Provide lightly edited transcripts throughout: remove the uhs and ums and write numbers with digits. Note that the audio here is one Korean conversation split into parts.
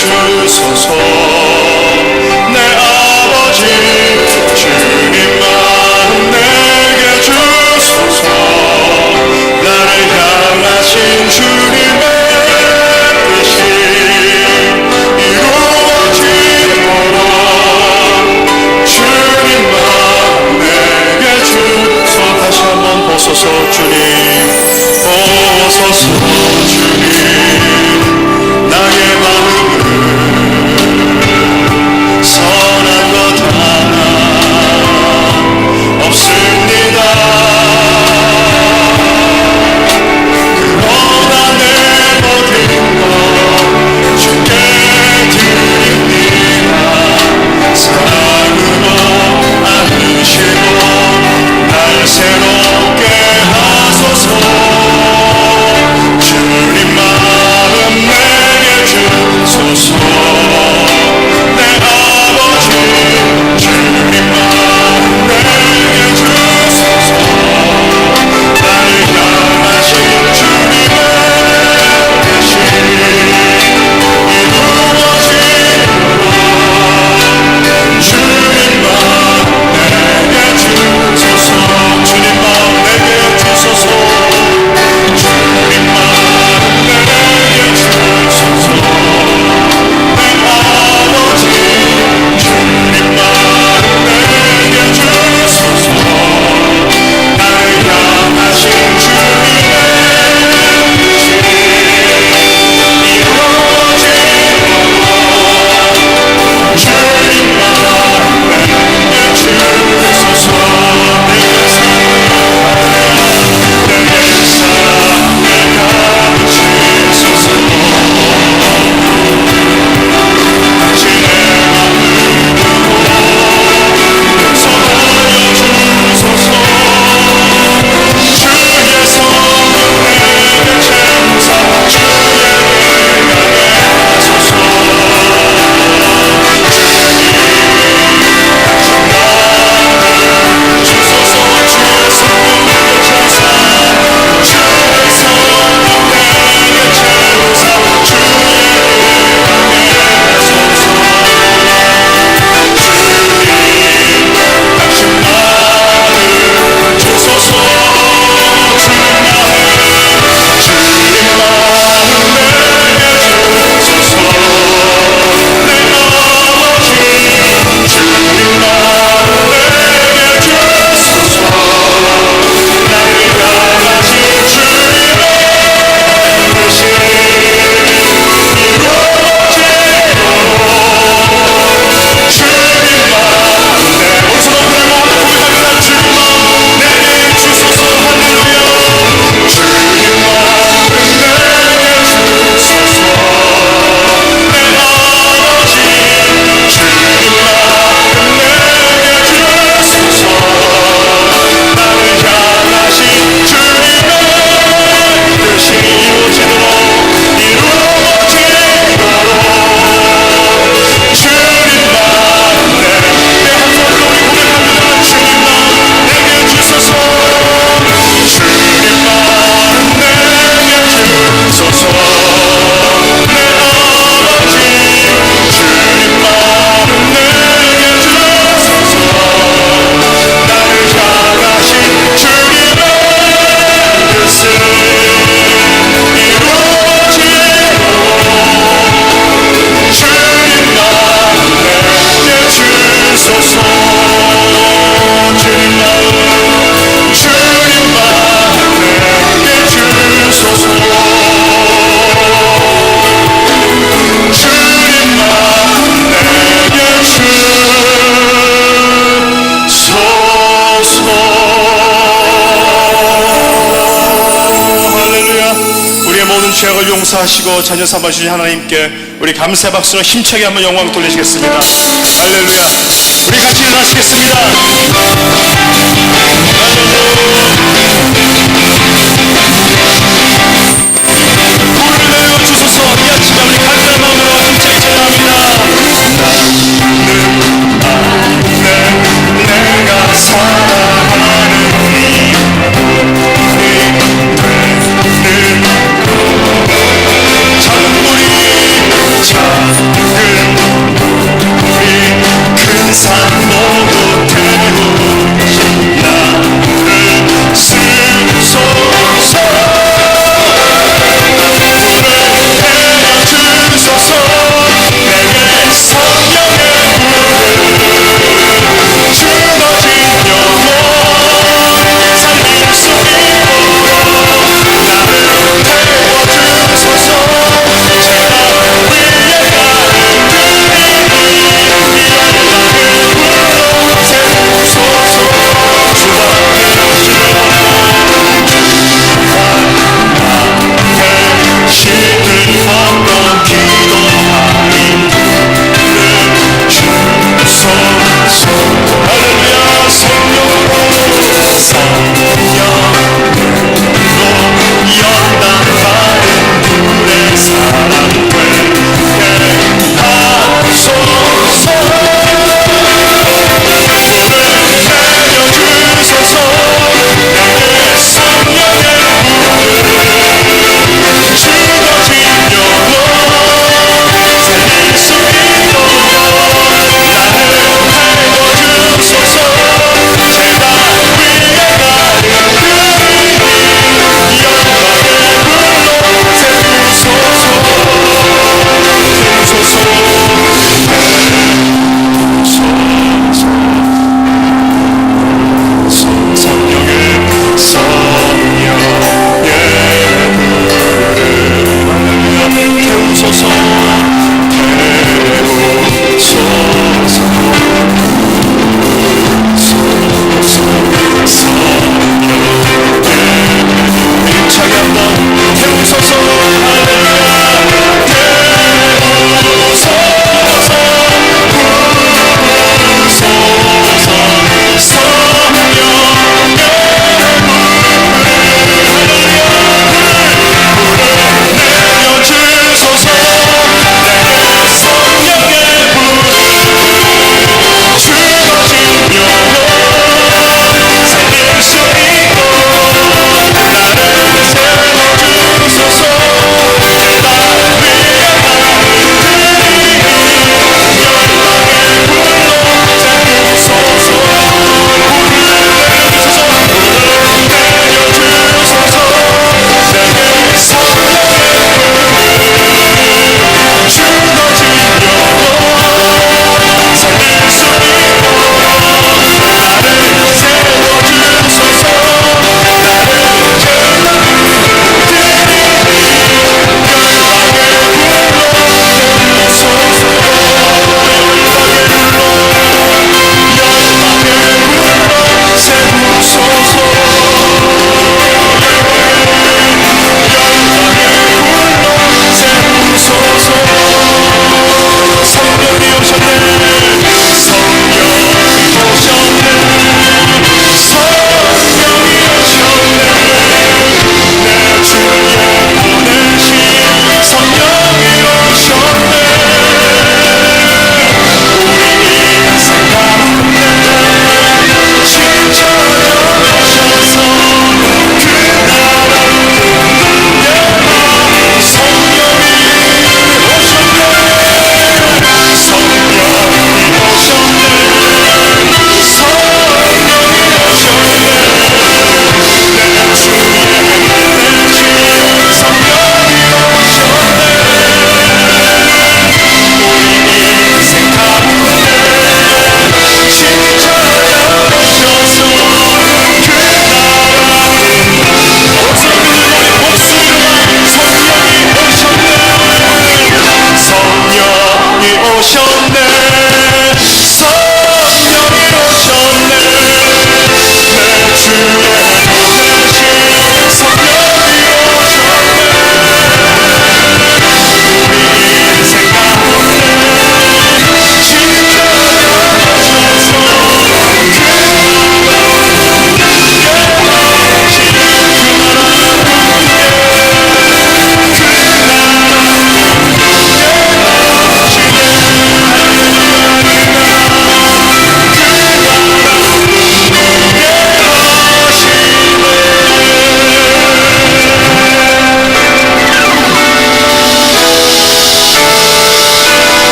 주소서. 내 아버지 주님 마음 내게 주소서. 나를 향하신 주님의 뜻이 이루어지도록 주님 마음 내게 주소서. 다시 한번 보소서 주님, 보소서 주님. 나의 마음은 선한 것 하나 없습니다. 그러나 내 모든 것 주께 드립니다. 사랑으로 안으시고 날 새롭게 하소서. 주님 마음 내게 주소서. 내 아버지 주님 마음 내게 주소서. 나를 향하신 주님의 뜻이 이루어지도록 주님 마음 내게 주소서. 주님 마음 내게 주소서. 주님 마음 내게 주소서. 내 아버지 주님 마음 내게 주소서. 나를 향하신 주님의 뜻이 이루어지도록 주님 마음 내게 주소서. 내게 사랑해 가주소서. 다시 내 맘을 서하여 주소서. 주의 성령 내게 채우사 주의 능력에 하소서. 주소서. 주의 성령 내게 채우사 주의 성령 내게 채우사 주의 능력에 하소서. 당신 나를 주소서. 주님 마음 내게 주소서. 내 아버지 주님 마음 내게 주소서. 나를 향하신 주님의 뜻이 이루어지도록 주님 마음 내 오른손 들고 고백합니다. 주님 마음 내게 주소서. 할렐루야. 주님 마음 내게 주소서. 내 아버지 주님 마음 내게 주소서. 나를 향하신 주님의 뜻이 이루어지도록 주님 마음 내게 한손으로 우리 고백합니다. 주님 마음 내게 주소서. 주님 마음 내게 주소서. 내 아버지 주님 마음 내게 주소서. 나를 향하신 주님의 뜻은 이루어지도록 주님 마음 내게 주소서. 주님 마음 내게 주소서. 주님 마음 내게 주소서. 할렐루야. 우리의 모든 죄악을 용서하시고 자녀 삼아주신 하나님께 우리 감사 박수로 힘차게 한번 영광을 돌리시겠습니다. 할렐루야. 우리 같이 일어나시겠습니다. 불을 내려 주소서. 이 아침에 우리 간절한 마음으로 힘차게 찬양합니다. 내가 사랑하는 찬물이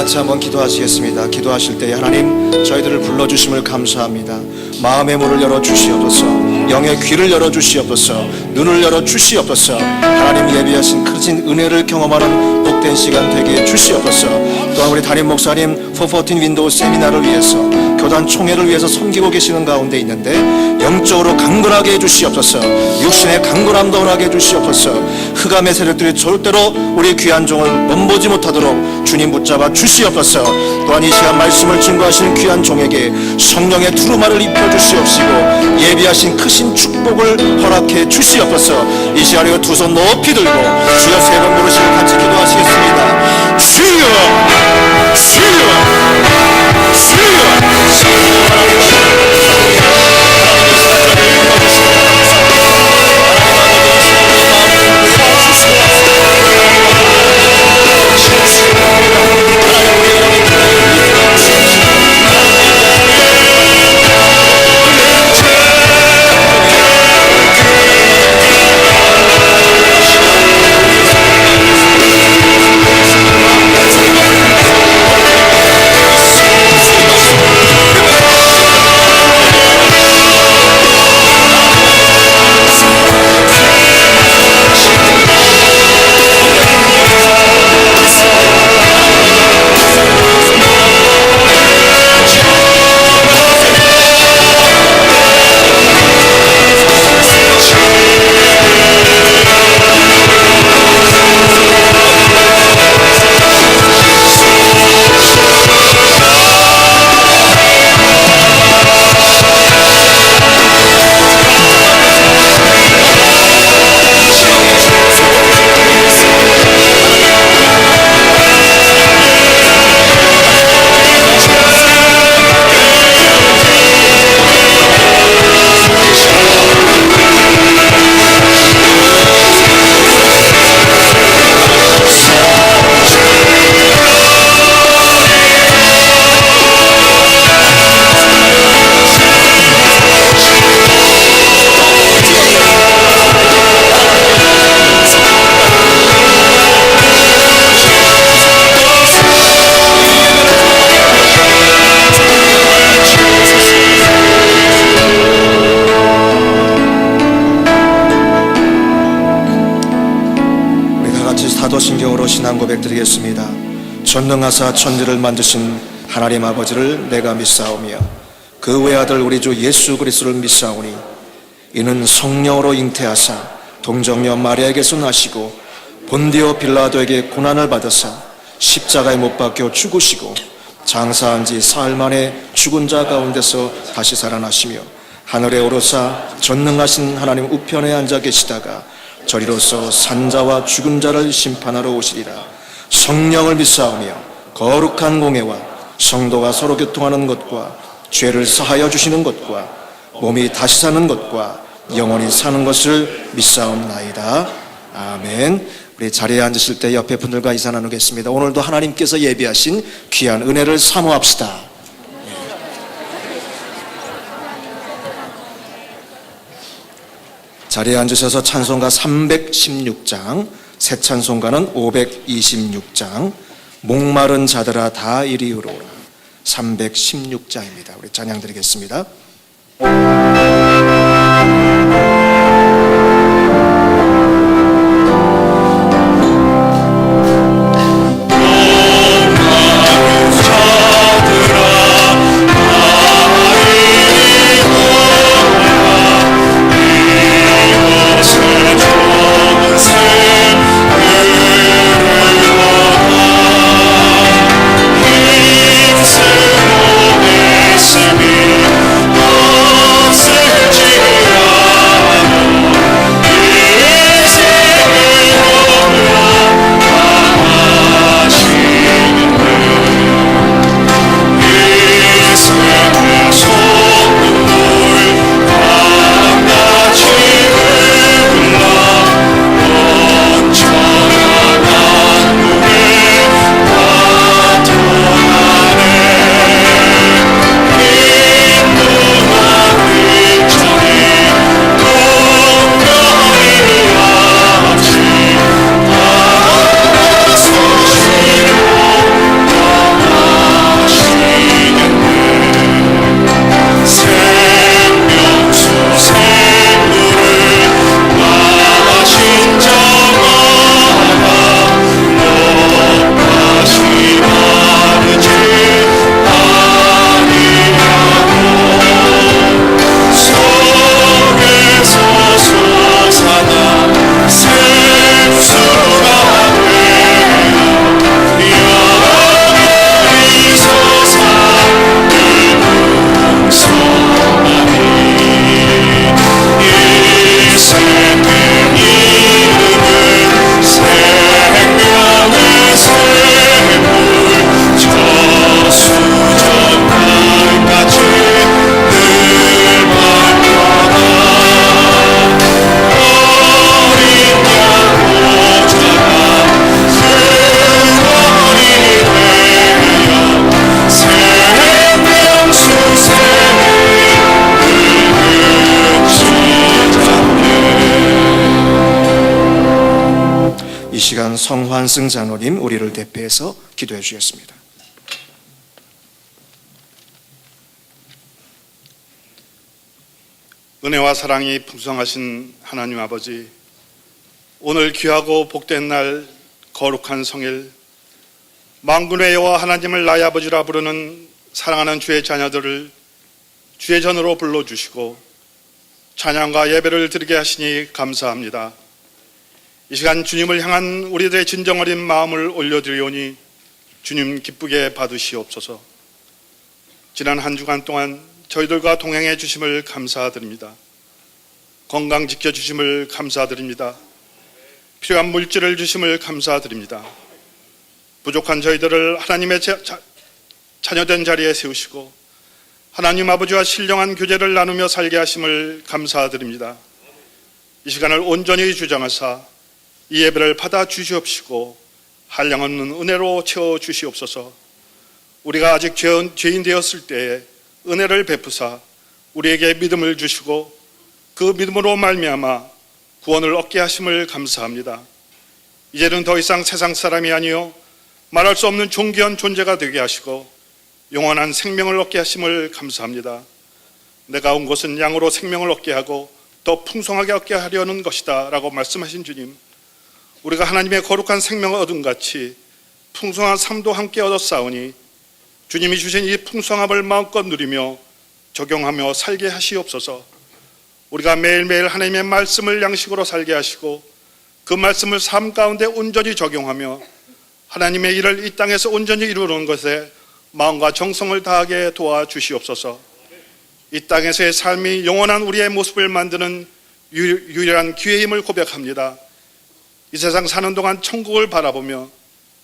같이 한번 기도하시겠습니다. 기도하실 때 하나님 저희들을 불러주심을 감사합니다. 마음의 문을 열어주시옵소서. 영의 귀를 열어주시옵소서. 눈을 열어주시옵소서. 하나님 예비하신 크신 은혜를 경험하는 복된 시간 되게 해주시옵소서. 또한 우리 담임 목사님 414 윈도우 세미나를 위해서 교단 총회를 위해서 섬기고 계시는 가운데 있는데 영적으로 강건하게 해주시옵소서. 육신의 강건함도 허락해 해주시옵소서. 흑암의 세력들이 절대로 우리 귀한 종을 넘보지 못하도록 주님 붙잡아 주시옵소서. 또한 이 시간 말씀을 증거하시는 귀한 종에게 성령의 두루마를 입혀주시옵시고 예비하신 크신 축복을 허락해 주시옵소서. 이 시간에 두 손 높이 들고 주여 세 번 부르시고 같이 기도하시겠습니다. 주여, 주여, 사도신경으로 신앙 고백드리겠습니다. 전능하사 천지를 만드신 하나님 아버지를 내가 믿사오며 그 외아들 우리 주 예수 그리스도를 믿사오니 이는 성령으로 잉태하사 동정녀 마리아에게서 나시고 본디오 빌라도에게 고난을 받으사 십자가에 못 박혀 죽으시고 장사한 지 사흘 만에 죽은 자 가운데서 다시 살아나시며 하늘에 오르사 전능하신 하나님 우편에 앉아 계시다가 저리로서 산자와 죽은 자를 심판하러 오시리라. 성령을 믿사오며 거룩한 공회와 성도가 서로 교통하는 것과 죄를 사하여 주시는 것과 몸이 다시 사는 것과 영원히 사는 것을 믿사옵나이다. 아멘. 우리 자리에 앉으실 때 옆에 분들과 인사 나누겠습니다. 오늘도 하나님께서 예비하신 귀한 은혜를 사모합시다. 자리에 앉으셔서 찬송가 316장, 새 찬송가는 526장, 목마른 자들아 다 이리 오라 316장입니다. 우리 찬양 드리겠습니다. Sing 시간 성환승 장로님 우리를 대표해서 기도해 주셨습니다. 은혜와 사랑이 풍성하신 하나님 아버지, 오늘 귀하고 복된 날 거룩한 성일, 만군의 여호와 하나님을 나의 아버지라 부르는 사랑하는 주의 자녀들을 주의 전으로 불러주시고 찬양과 예배를 드리게 하시니 감사합니다. 이 시간 주님을 향한 우리들의 진정 어린 마음을 올려드리오니 주님 기쁘게 받으시옵소서. 지난 한 주간 동안 저희들과 동행해 주심을 감사드립니다. 건강 지켜주심을 감사드립니다. 필요한 물질을 주심을 감사드립니다. 부족한 저희들을 하나님의 자녀된 자리에 세우시고 하나님 아버지와 신령한 교제를 나누며 살게 하심을 감사드립니다. 이 시간을 온전히 주장하사 이 예배를 받아 주시옵시고 한량없는 은혜로 채워 주시옵소서. 우리가 아직 죄인 되었을 때에 은혜를 베푸사 우리에게 믿음을 주시고 그 믿음으로 말미암아 구원을 얻게 하심을 감사합니다. 이제는 더 이상 세상 사람이 아니요 말할 수 없는 존귀한 존재가 되게 하시고 영원한 생명을 얻게 하심을 감사합니다. 내가 온 것은 양으로 생명을 얻게 하고 더 풍성하게 얻게 하려는 것이다 라고 말씀하신 주님, 우리가 하나님의 거룩한 생명을 얻은 같이 풍성한 삶도 함께 얻었사오니 주님이 주신 이 풍성함을 마음껏 누리며 적용하며 살게 하시옵소서. 우리가 매일매일 하나님의 말씀을 양식으로 살게 하시고 그 말씀을 삶 가운데 온전히 적용하며 하나님의 일을 이 땅에서 온전히 이루는 것에 마음과 정성을 다하게 도와주시옵소서. 이 땅에서의 삶이 영원한 우리의 모습을 만드는 유일한 기회임을 고백합니다. 이 세상 사는 동안 천국을 바라보며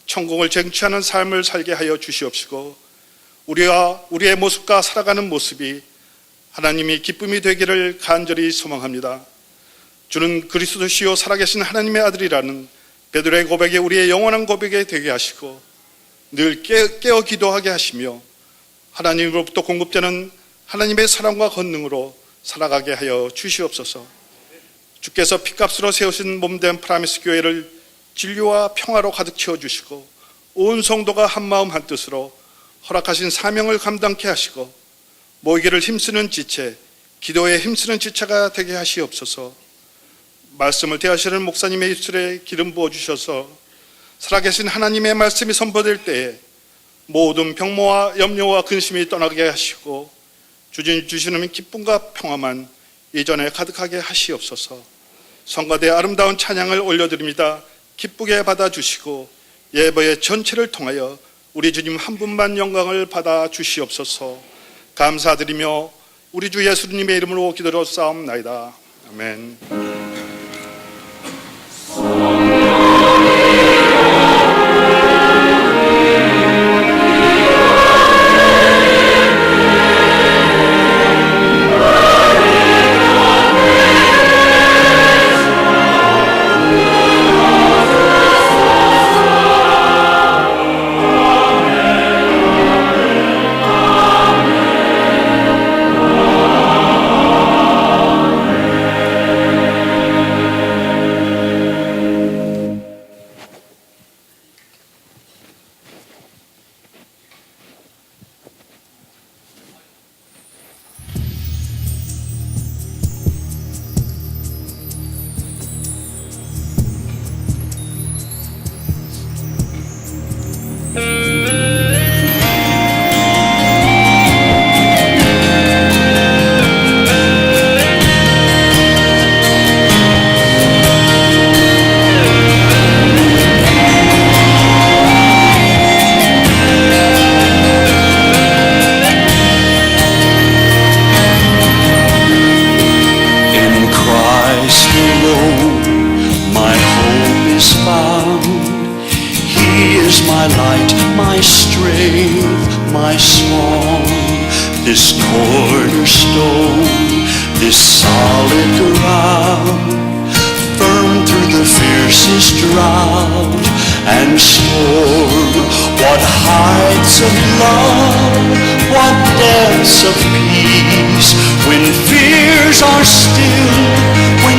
천국을 쟁취하는 삶을 살게 하여 주시옵시고 우리의 모습과 살아가는 모습이 하나님이 기쁨이 되기를 간절히 소망합니다. 주는 그리스도시요 살아계신 하나님의 아들이라는 베드로의 고백이 우리의 영원한 고백이 되게 하시고 늘 깨어 기도하게 하시며 하나님으로부터 공급되는 하나님의 사랑과 권능으로 살아가게 하여 주시옵소서. 주께서 피값으로 세우신 몸된 프라미스 교회를 진리와 평화로 가득 채워주시고 온 성도가 한마음 한뜻으로 허락하신 사명을 감당케 하시고 모이기를 힘쓰는 지체, 기도에 힘쓰는 지체가 되게 하시옵소서. 말씀을 대하시는 목사님의 입술에 기름 부어주셔서 살아계신 하나님의 말씀이 선포될 때에 모든 병모와 염려와 근심이 떠나게 하시고 주님 주시는 기쁨과 평화만 이전에 가득하게 하시옵소서. 성가대 아름다운 찬양을 올려드립니다. 기쁘게 받아주시고 예배의 전체를 통하여 우리 주님 한 분만 영광을 받아 주시옵소서. 감사드리며 우리 주 예수님의 이름으로 기도로 싸움나이다. 아멘.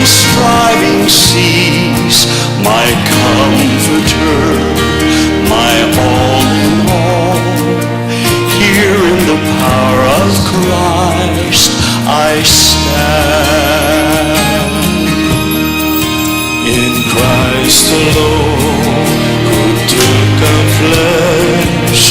Striving cease, my comfort alone who took on flesh,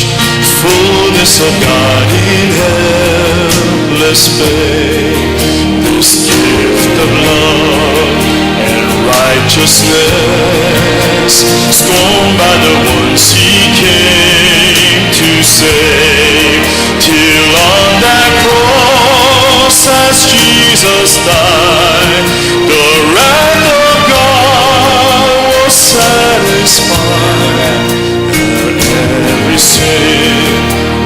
fullness of God in helpless babe. This gift of love and righteousness, scorned by the ones he came to save, till on that cross as Jesus died, the wrath of God was satisfied, and every sin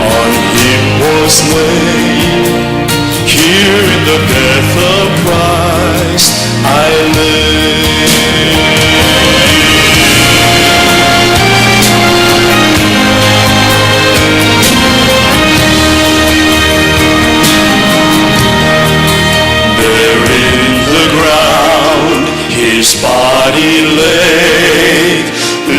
on him was laid. Here in the death of Christ I live. There in the ground his body lay,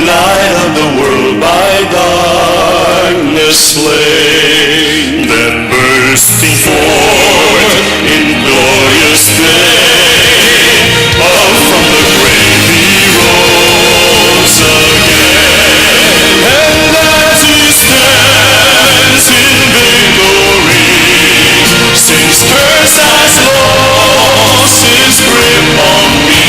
light of the world by darkness slain. Then bursting forth in glorious day, up from the grave he rose again. And as he stands in victory, sin's curse has lost his grip on me,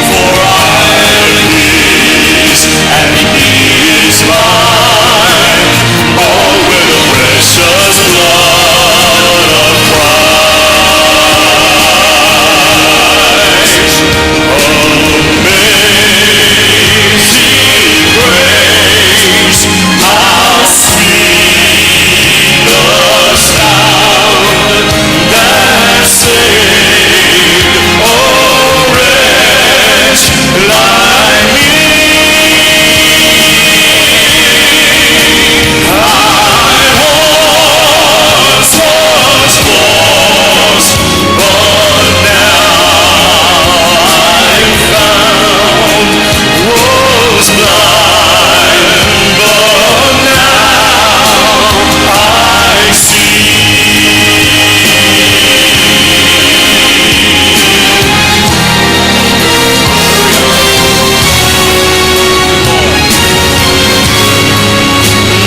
for I am his and he is mine, all with the precious blood of Christ. Amazing grace, how sweet the sound that saved a wretch like me. I once was lost, but now I'm found. Was blind, but now I see.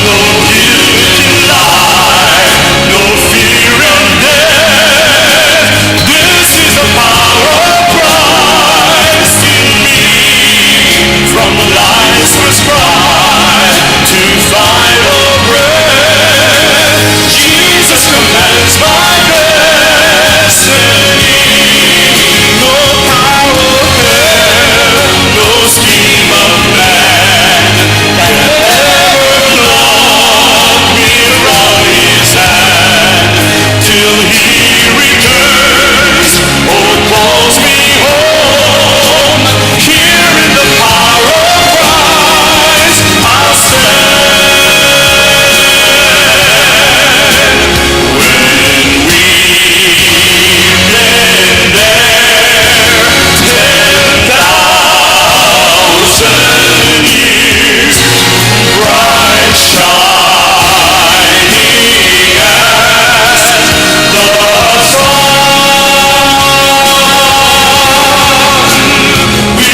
No guilt in life, no fear in death. This is the power of Christ in me. From life's first cry to final breath, Jesus commands my destiny. No power of hell, no scheme of man can ever pluck me from his hand, till he returns or calls me home. Here in the power of Christ I'll stand. When we've been there 10,000 years, bright shining as the sun, we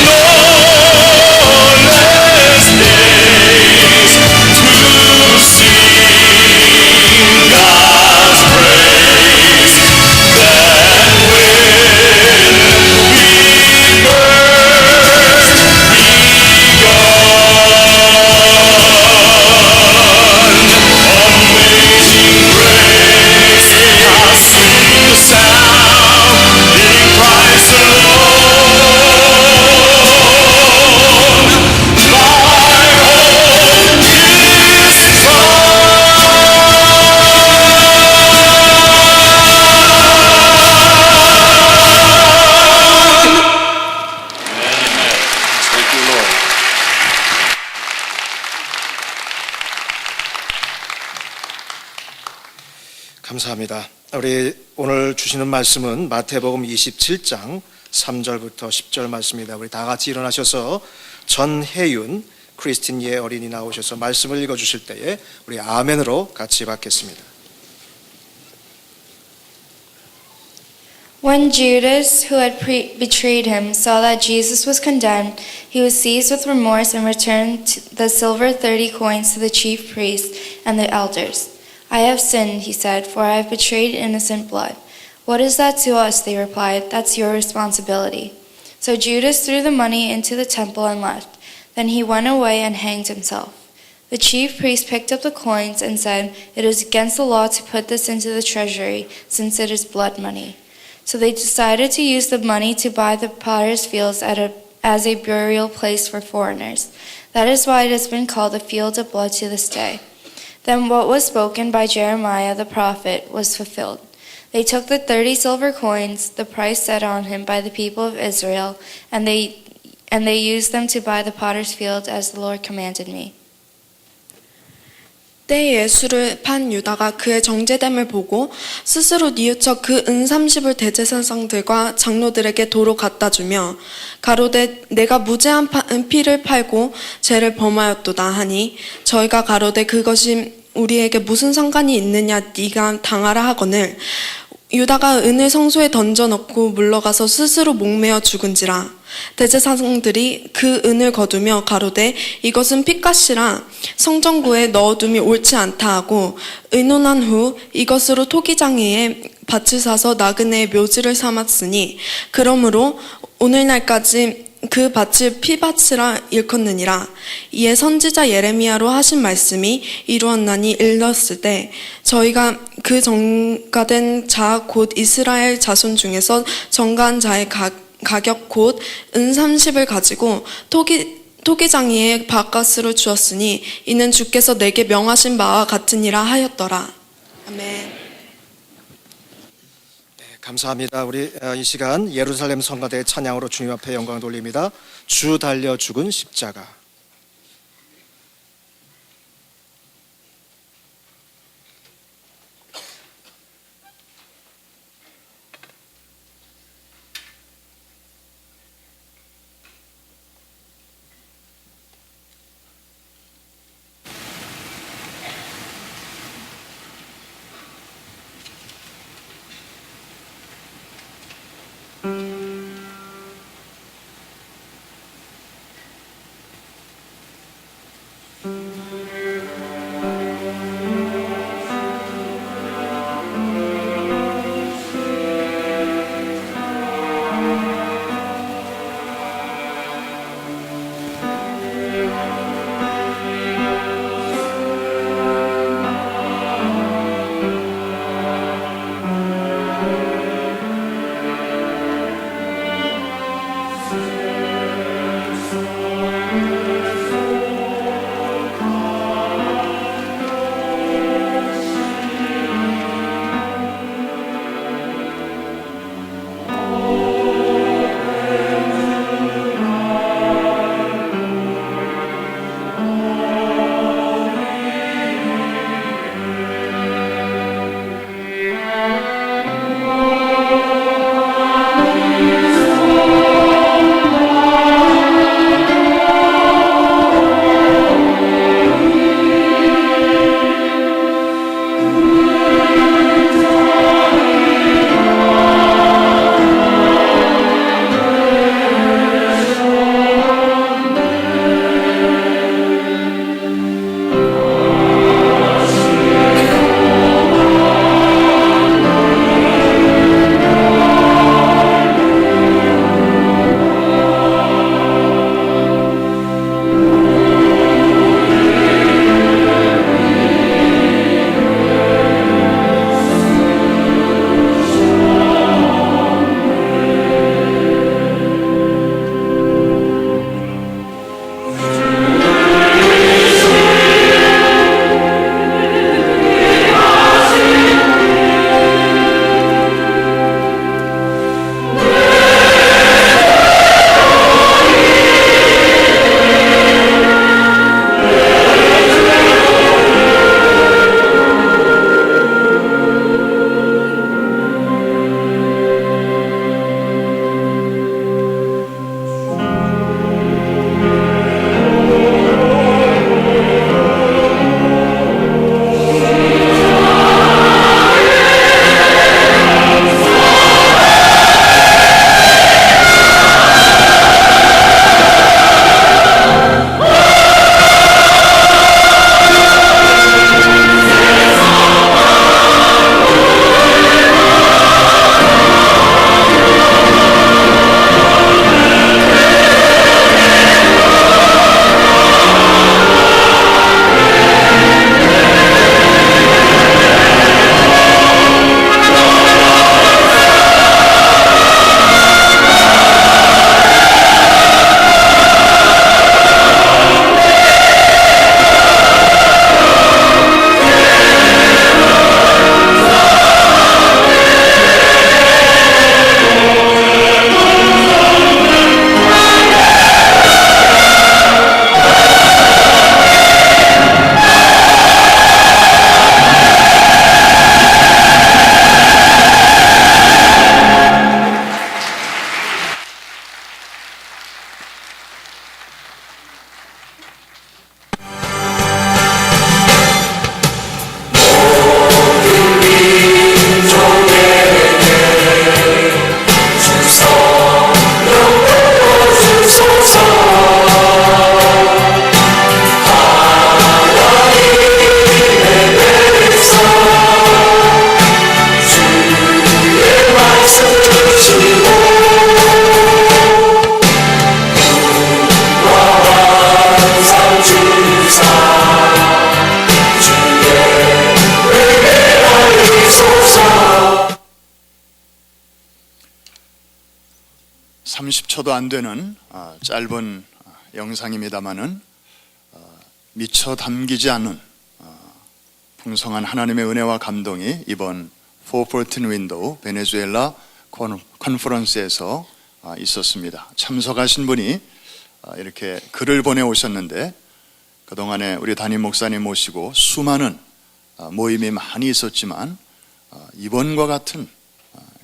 know less days to sing God's praise than when we first Amazing grace, how sweet the sound in Christ alone. My hope is Thank you, Lord. 감사합니다. 우리 오늘 주시는 말씀은 마태복음 27장 3절부터 10절 말씀입니다. 우리 다 같이 일어나셔서 전혜윤 크리스틴 예 어린이 나오셔서 말씀을 읽어주실 때에 우리 아멘으로 같이 받겠습니다. When Judas, who had betrayed him, saw that Jesus was condemned, he was seized with remorse and returned the silver 30 coins to the chief priests and the elders. I have sinned, he said, for I have betrayed innocent blood. What is that to us? They replied. That's your responsibility. So Judas threw the money into the temple and left. Then he went away and hanged himself. The chief priest picked up the coins and said, It is against the law to put this into the treasury, since it is blood money. So they decided to use the money to buy the potter's fields as a burial place for foreigners. That is why it has been called the field of blood to this day. Then what was spoken by Jeremiah the prophet was fulfilled. They took the 30 silver coins, the price set on him by the people of Israel, and they used them to buy the potter's field as the Lord commanded me. 때에 예수를 판 유다가 그의 정죄됨을 보고 스스로 뉘우쳐 그 은 30을 대제사장들과 장로들에게 도로 갖다 주며 가로되 내가 무죄한 피를 팔고 죄를 범하였도다 하니 저희가 가로되 그것이 우리에게 무슨 상관이 있느냐 네가 당하라 하거늘 유다가 은을 성소에 던져넣고 물러가서 스스로 목매어 죽은지라 대제사장들이 그 은을 거두며 가로되 이것은 핏값이라 성전구에 넣어둠이 옳지 않다 하고 의논한 후 이것으로 토기장이에 밭을 사서 나그네의 묘지를 삼았으니 그러므로 오늘날까지 그 밭을 피밭이라 일컫느니라. 이에 선지자 예레미야로 하신 말씀이 이루었나니 일렀을 때 저희가 그 정가된 자 곧 이스라엘 자손 중에서 정가한 자의 가격 곧 은 30을 가지고 토기장이에 밭값으로 주었으니 이는 주께서 내게 명하신 바와 같으니라 하였더라. 아멘. 감사합니다. 우리 이 시간 예루살렘 성가대 찬양으로 주님 앞에 영광 돌립니다. 주 달려 죽은 십자가. 5초도 안 되는 짧은 영상입니다마는 미처 담기지 않은 풍성한 하나님의 은혜와 감동이 이번 414 윈도우 베네수엘라 컨퍼런스에서 있었습니다. 참석하신 분이 이렇게 글을 보내오셨는데, 그동안에 우리 담임 목사님 모시고 수많은 모임이 많이 있었지만 이번과 같은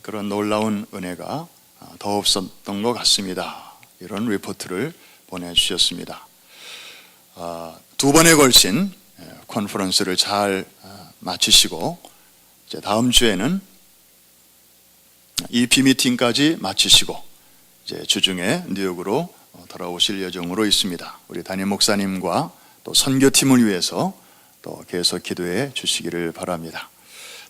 그런 놀라운 은혜가 더 없었던 것 같습니다. 이런 리포트를 보내주셨습니다. 2번에 걸친 컨퍼런스를 잘 마치시고 이제 다음 주에는 EP 미팅까지 마치시고 이제 주중에 뉴욕으로 돌아오실 예정으로 있습니다. 우리 담임 목사님과 또 선교팀을 위해서 또 계속 기도해 주시기를 바랍니다.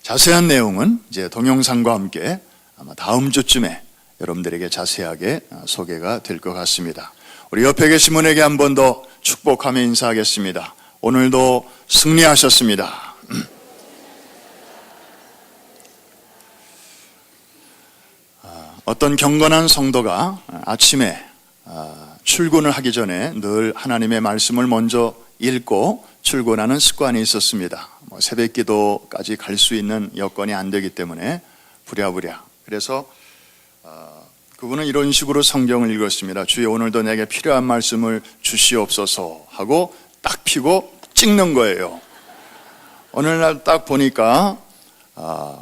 자세한 내용은 이제 동영상과 함께 아마 다음 주쯤에 여러분들에게 자세하게 소개가 될 것 같습니다. 우리 옆에 계신 분에게 한 번 더 축복하며 인사하겠습니다. 오늘도 승리하셨습니다. 어떤 경건한 성도가 아침에 출근을 하기 전에 늘 하나님의 말씀을 먼저 읽고 출근하는 습관이 있었습니다. 새벽 기도까지 갈 수 있는 여건이 안 되기 때문에 부랴부랴. 그래서 그분은 이런 식으로 성경을 읽었습니다. 주여, 오늘도 내게 필요한 말씀을 주시옵소서 하고 딱 피고 찍는 거예요. 오늘날 딱 보니까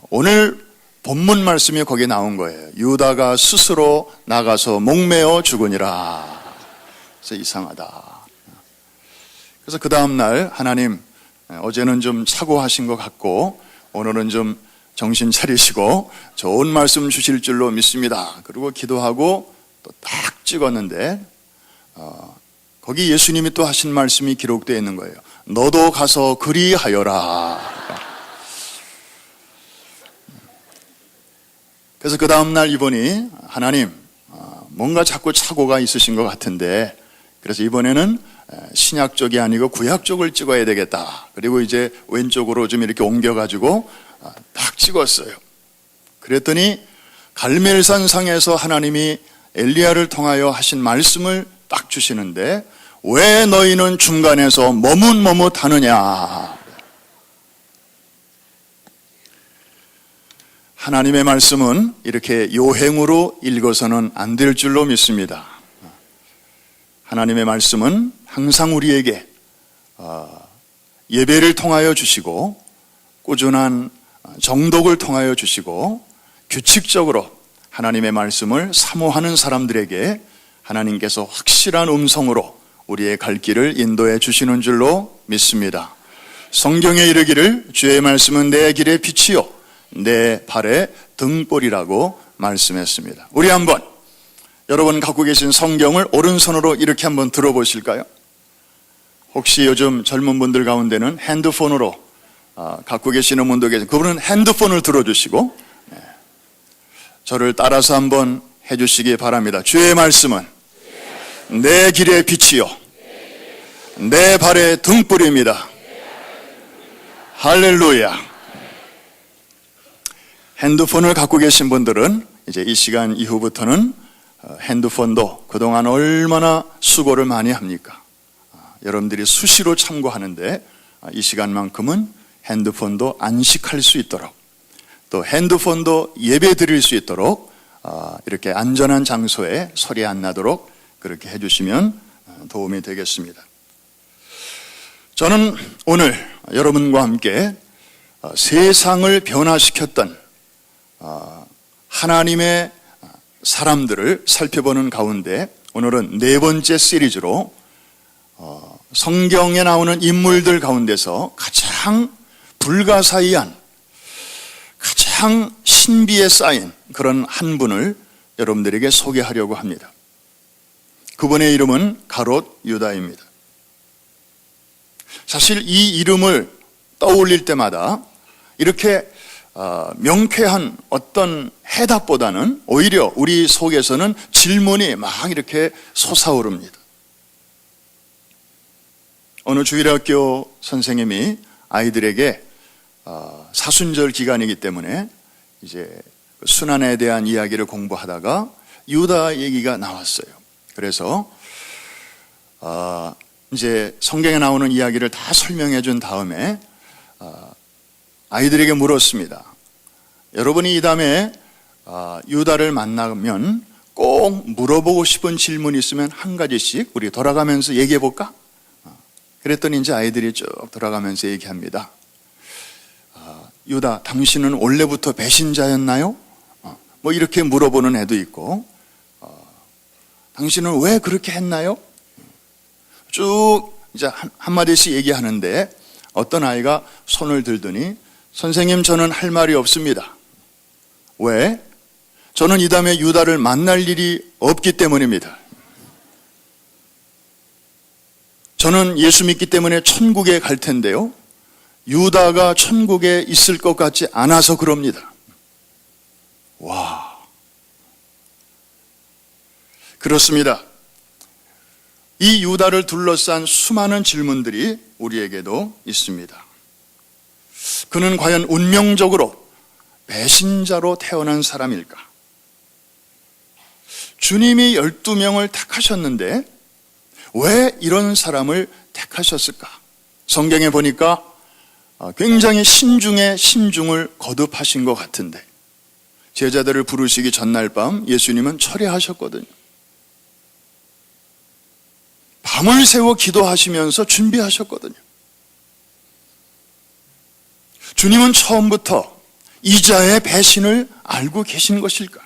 오늘 본문 말씀이 거기에 나온 거예요. 유다가 스스로 나가서 목매어 죽으니라. 그래서 이상하다. 그래서 그 다음날 하나님, 어제는 좀 사고하신 것 같고 오늘은 좀 정신 차리시고 좋은 말씀 주실 줄로 믿습니다. 그리고 기도하고 또 딱 찍었는데 거기 예수님이 또 하신 말씀이 기록되어 있는 거예요. 너도 가서 그리하여라. 그래서 그 다음날 이분이 하나님, 뭔가 자꾸 착오가 있으신 것 같은데, 그래서 이번에는 신약 쪽이 아니고 구약 쪽을 찍어야 되겠다. 그리고 이제 왼쪽으로 좀 이렇게 옮겨가지고 딱 찍었어요. 그랬더니 갈멜산상에서 하나님이 엘리야를 통하여 하신 말씀을 딱 주시는데, 왜 너희는 중간에서 머뭇머뭇하느냐. 하나님의 말씀은 이렇게 요행으로 읽어서는 안 될 줄로 믿습니다. 하나님의 말씀은 항상 우리에게 예배를 통하여 주시고 꾸준한 정독을 통하여 주시고 규칙적으로 하나님의 말씀을 사모하는 사람들에게 하나님께서 확실한 음성으로 우리의 갈 길을 인도해 주시는 줄로 믿습니다. 성경에 이르기를 주의 말씀은 내 길의 빛이요 내 발의 등불이라고 말씀했습니다. 우리 한번 여러분 갖고 계신 성경을 오른손으로 이렇게 한번 들어보실까요? 혹시 요즘 젊은 분들 가운데는 핸드폰으로 갖고 계시는 분도 계신, 그분은 핸드폰을 들어주시고 저를 따라서 한번 해주시기 바랍니다. 주의 말씀은 내 길의 빛이요 내 발의 등불입니다. 할렐루야. 핸드폰을 갖고 계신 분들은 이제 이 시간 이후부터는 핸드폰도 그동안 얼마나 수고를 많이 합니까? 여러분들이 수시로 참고하는데 이 시간만큼은 핸드폰도 안식할 수 있도록, 또 핸드폰도 예배 드릴 수 있도록 이렇게 안전한 장소에 소리 안 나도록 그렇게 해주시면 도움이 되겠습니다. 저는 오늘 여러분과 함께 세상을 변화시켰던 하나님의 사람들을 살펴보는 가운데 오늘은 네 번째 시리즈로 성경에 나오는 인물들 가운데서 가장 불가사의한, 가장 신비에 쌓인 그런 한 분을 여러분들에게 소개하려고 합니다. 그분의 이름은 가롯 유다입니다. 사실 이 이름을 떠올릴 때마다 이렇게 명쾌한 어떤 해답보다는 오히려 우리 속에서는 질문이 막 이렇게 솟아오릅니다. 어느 주일학교 선생님이 아이들에게 사순절 기간이기 때문에 이제 순환에 대한 이야기를 공부하다가 유다 얘기가 나왔어요. 그래서 이제 성경에 나오는 이야기를 다 설명해 준 다음에 아이들에게 물었습니다. 여러분이 이 다음에 유다를 만나면 꼭 물어보고 싶은 질문이 있으면 한 가지씩 우리 돌아가면서 얘기해 볼까? 그랬더니 이제 아이들이 쭉 돌아가면서 얘기합니다. 유다, 당신은 원래부터 배신자였나요? 뭐 이렇게 물어보는 애도 있고, 당신은 왜 그렇게 했나요? 쭉 이제 한마디씩 얘기하는데 어떤 아이가 손을 들더니 선생님, 저는 할 말이 없습니다. 왜? 저는 이 다음에 유다를 만날 일이 없기 때문입니다. 저는 예수 믿기 때문에 천국에 갈 텐데요, 유다가 천국에 있을 것 같지 않아서 그럽니다. 와, 그렇습니다. 이 유다를 둘러싼 수많은 질문들이 우리에게도 있습니다. 그는 과연 운명적으로 배신자로 태어난 사람일까? 주님이 12명을 택하셨는데 왜 이런 사람을 택하셨을까? 성경에 보니까 굉장히 신중에 신중을 거듭하신 것 같은데 제자들을 부르시기 전날 밤 예수님은 철회하셨거든요. 밤을 새워 기도하시면서 준비하셨거든요. 주님은 처음부터 이자의 배신을 알고 계신 것일까?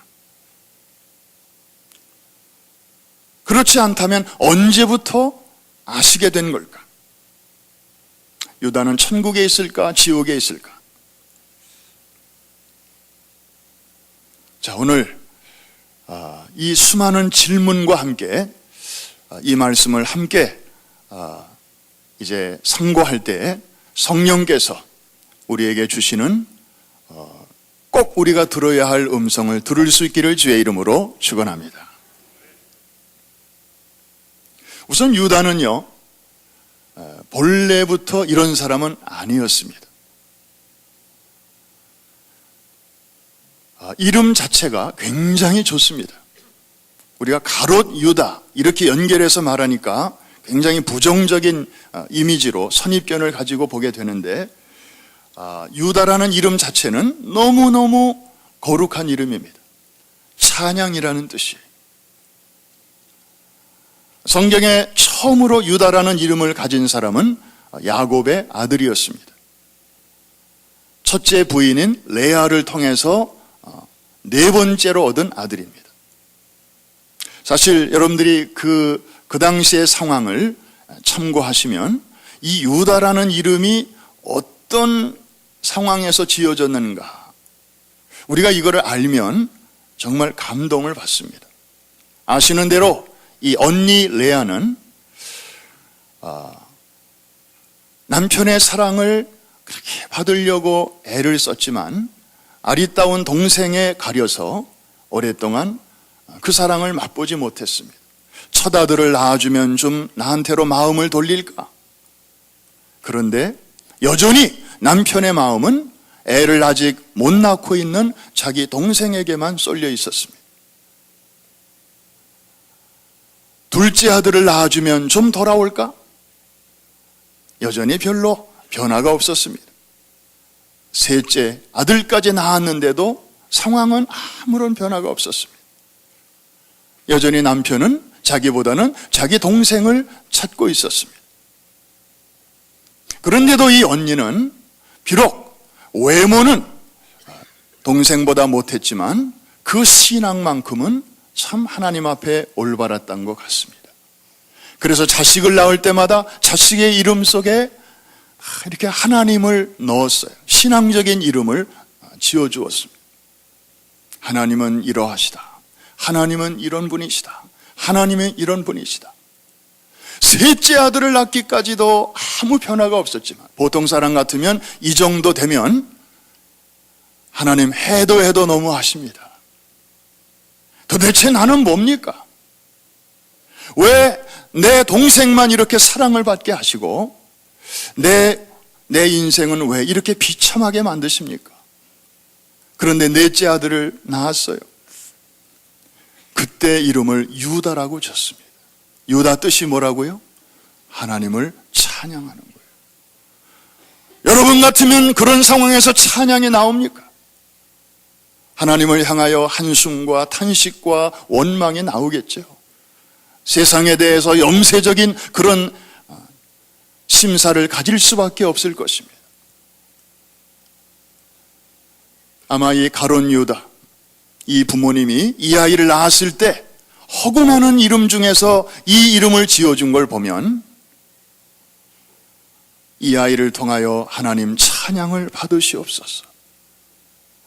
그렇지 않다면 언제부터 아시게 된 걸까? 유다는 천국에 있을까? 지옥에 있을까? 자, 오늘 이 수많은 질문과 함께 이 말씀을 함께 이제 상고할 때 성령께서 우리에게 주시는 꼭 우리가 들어야 할 음성을 들을 수 있기를 주의 이름으로 축원합니다. 우선 유다는요, 본래부터 이런 사람은 아니었습니다. 이름 자체가 굉장히 좋습니다. 우리가 가롯 유다 이렇게 연결해서 말하니까 굉장히 부정적인 이미지로 선입견을 가지고 보게 되는데, 유다라는 이름 자체는 너무너무 거룩한 이름입니다. 찬양이라는 뜻이에요. 성경에 처음으로 유다라는 이름을 가진 사람은 야곱의 아들이었습니다. 첫째 부인인 레아를 통해서 네 번째로 얻은 아들입니다. 사실 여러분들이 그 당시의 상황을 참고하시면 이 유다라는 이름이 어떤 상황에서 지어졌는가, 우리가 이거를 알면 정말 감동을 받습니다. 아시는 대로 이 언니 레아는 남편의 사랑을 그렇게 받으려고 애를 썼지만 아리따운 동생에 가려서 오랫동안 그 사랑을 맛보지 못했습니다. 첫 아들을 낳아주면 좀 나한테로 마음을 돌릴까? 그런데 여전히 남편의 마음은 애를 아직 못 낳고 있는 자기 동생에게만 쏠려 있었습니다. 둘째 아들을 낳아주면 좀 돌아올까? 여전히 별로 변화가 없었습니다. 셋째 아들까지 낳았는데도 상황은 아무런 변화가 없었습니다. 여전히 남편은 자기보다는 자기 동생을 찾고 있었습니다. 그런데도 이 언니는 비록 외모는 동생보다 못했지만 그 신앙만큼은 참 하나님 앞에 올바랐던 것 같습니다. 그래서 자식을 낳을 때마다 자식의 이름 속에 이렇게 하나님을 넣었어요. 신앙적인 이름을 지어주었습니다. 하나님은 이러하시다. 하나님은 이런 분이시다. 하나님은 이런 분이시다. 셋째 아들을 낳기까지도 아무 변화가 없었지만 보통 사람 같으면 이 정도 되면 하나님 해도 너무 하십니다. 도대체 나는 뭡니까? 왜 내 동생만 이렇게 사랑을 받게 하시고 내 인생은 왜 이렇게 비참하게 만드십니까? 그런데 넷째 아들을 낳았어요. 그때 이름을 유다라고 졌습니다. 유다 뜻이 뭐라고요? 하나님을 찬양하는 거예요. 여러분 같으면 그런 상황에서 찬양이 나옵니까? 하나님을 향하여 한숨과 탄식과 원망이 나오겠죠. 세상에 대해서 염세적인 그런 심사를 가질 수밖에 없을 것입니다. 아마 이 가론 유다, 이 부모님이 이 아이를 낳았을 때 허구 많은 이름 중에서 이 이름을 지어준 걸 보면 이 아이를 통하여 하나님 찬양을 받으시옵소서,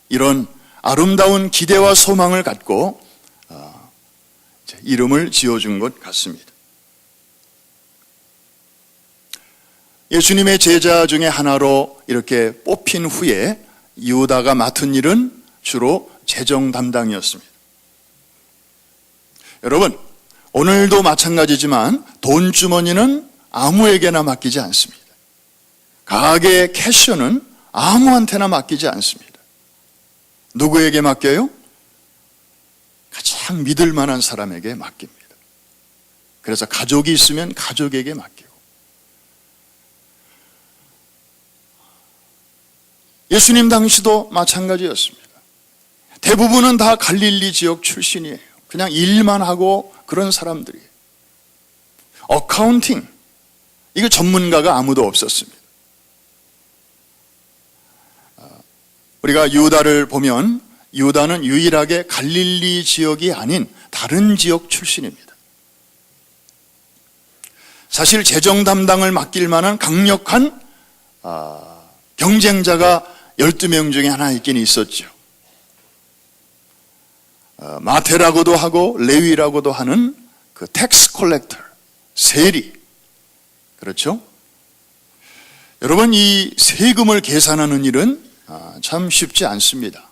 이런 아름다운 기대와 소망을 갖고 이름을 지어준 것 같습니다. 예수님의 제자 중에 하나로 이렇게 뽑힌 후에 유다가 맡은 일은 주로 재정 담당이었습니다. 여러분, 오늘도 마찬가지지만 돈주머니는 아무에게나 맡기지 않습니다. 가게의 캐셔는 아무한테나 맡기지 않습니다. 누구에게 맡겨요? 가장 믿을 만한 사람에게 맡깁니다. 그래서 가족이 있으면 가족에게 맡기고, 예수님 당시도 마찬가지였습니다. 대부분은 다 갈릴리 지역 출신이에요. 그냥 일만 하고 그런 사람들이에요. 어카운팅, 이거 전문가가 아무도 없었습니다. 우리가 유다를 보면 유다는 유일하게 갈릴리 지역이 아닌 다른 지역 출신입니다. 사실 재정 담당을 맡길 만한 강력한 경쟁자가 12명 중에 하나 있긴 있었죠. 마태라고도 하고 레위라고도 하는 그 텍스 콜렉터, 세리, 그렇죠? 여러분, 이 세금을 계산하는 일은 참 쉽지 않습니다.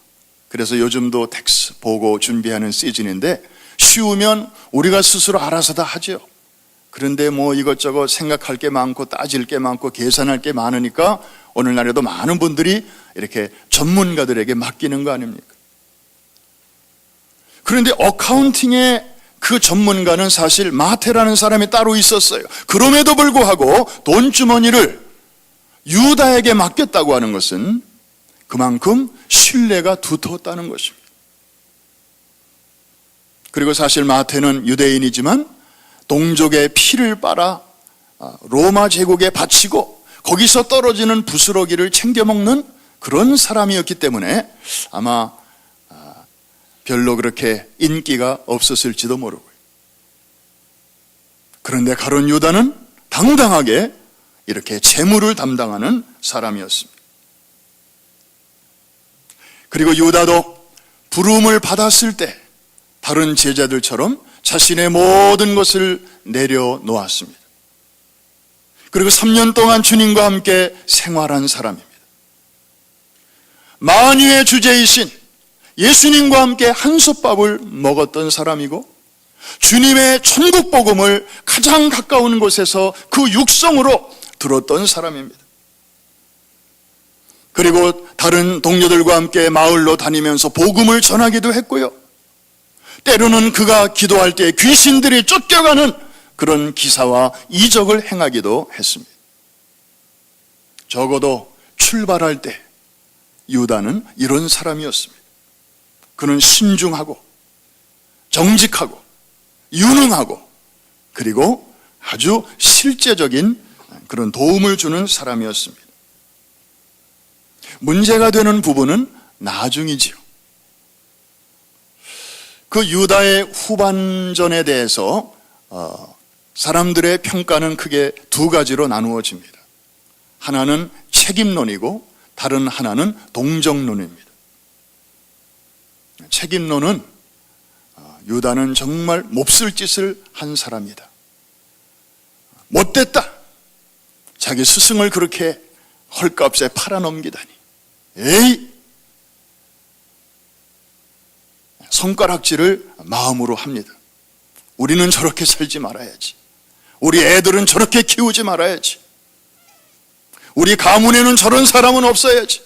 그래서 요즘도 텍스 보고 준비하는 시즌인데, 쉬우면 우리가 스스로 알아서 다 하죠. 그런데 뭐 이것저것 생각할 게 많고 따질 게 많고 계산할 게 많으니까 오늘날에도 많은 분들이 이렇게 전문가들에게 맡기는 거 아닙니까? 그런데 어카운팅의 그 전문가는 사실 마태라는 사람이 따로 있었어요. 그럼에도 불구하고 돈주머니를 유다에게 맡겼다고 하는 것은 그만큼 신뢰가 두터웠다는 것입니다. 그리고 사실 마태는 유대인이지만 동족의 피를 빨아 로마 제국에 바치고 거기서 떨어지는 부스러기를 챙겨 먹는 그런 사람이었기 때문에 아마 별로 그렇게 인기가 없었을지도 모르고요. 그런데 가룟 유다는 당당하게 이렇게 재물을 담당하는 사람이었습니다. 그리고 유다도 부름을 받았을 때 다른 제자들처럼 자신의 모든 것을 내려놓았습니다. 그리고 3년 동안 주님과 함께 생활한 사람입니다. 만유의 주제이신 예수님과 함께 한솥밥을 먹었던 사람이고, 주님의 천국 복음을 가장 가까운 곳에서 그 육성으로 들었던 사람입니다. 그리고 다른 동료들과 함께 마을로 다니면서 복음을 전하기도 했고요. 때로는 그가 기도할 때 귀신들이 쫓겨가는 그런 기사와 이적을 행하기도 했습니다. 적어도 출발할 때 유다는 이런 사람이었습니다. 그는 신중하고 정직하고 유능하고 그리고 아주 실제적인 그런 도움을 주는 사람이었습니다. 문제가 되는 부분은 나중이지요. 그 유다의 후반전에 대해서 사람들의 평가는 크게 두 가지로 나누어집니다. 하나는 책임론이고 다른 하나는 동정론입니다. 책임론은 유다는 정말 몹쓸 짓을 한 사람이다, 못됐다, 자기 스승을 그렇게 헐값에 팔아넘기다니, 에이, 손가락질을 마음으로 합니다. 우리는 저렇게 살지 말아야지, 우리 애들은 저렇게 키우지 말아야지, 우리 가문에는 저런 사람은 없어야지.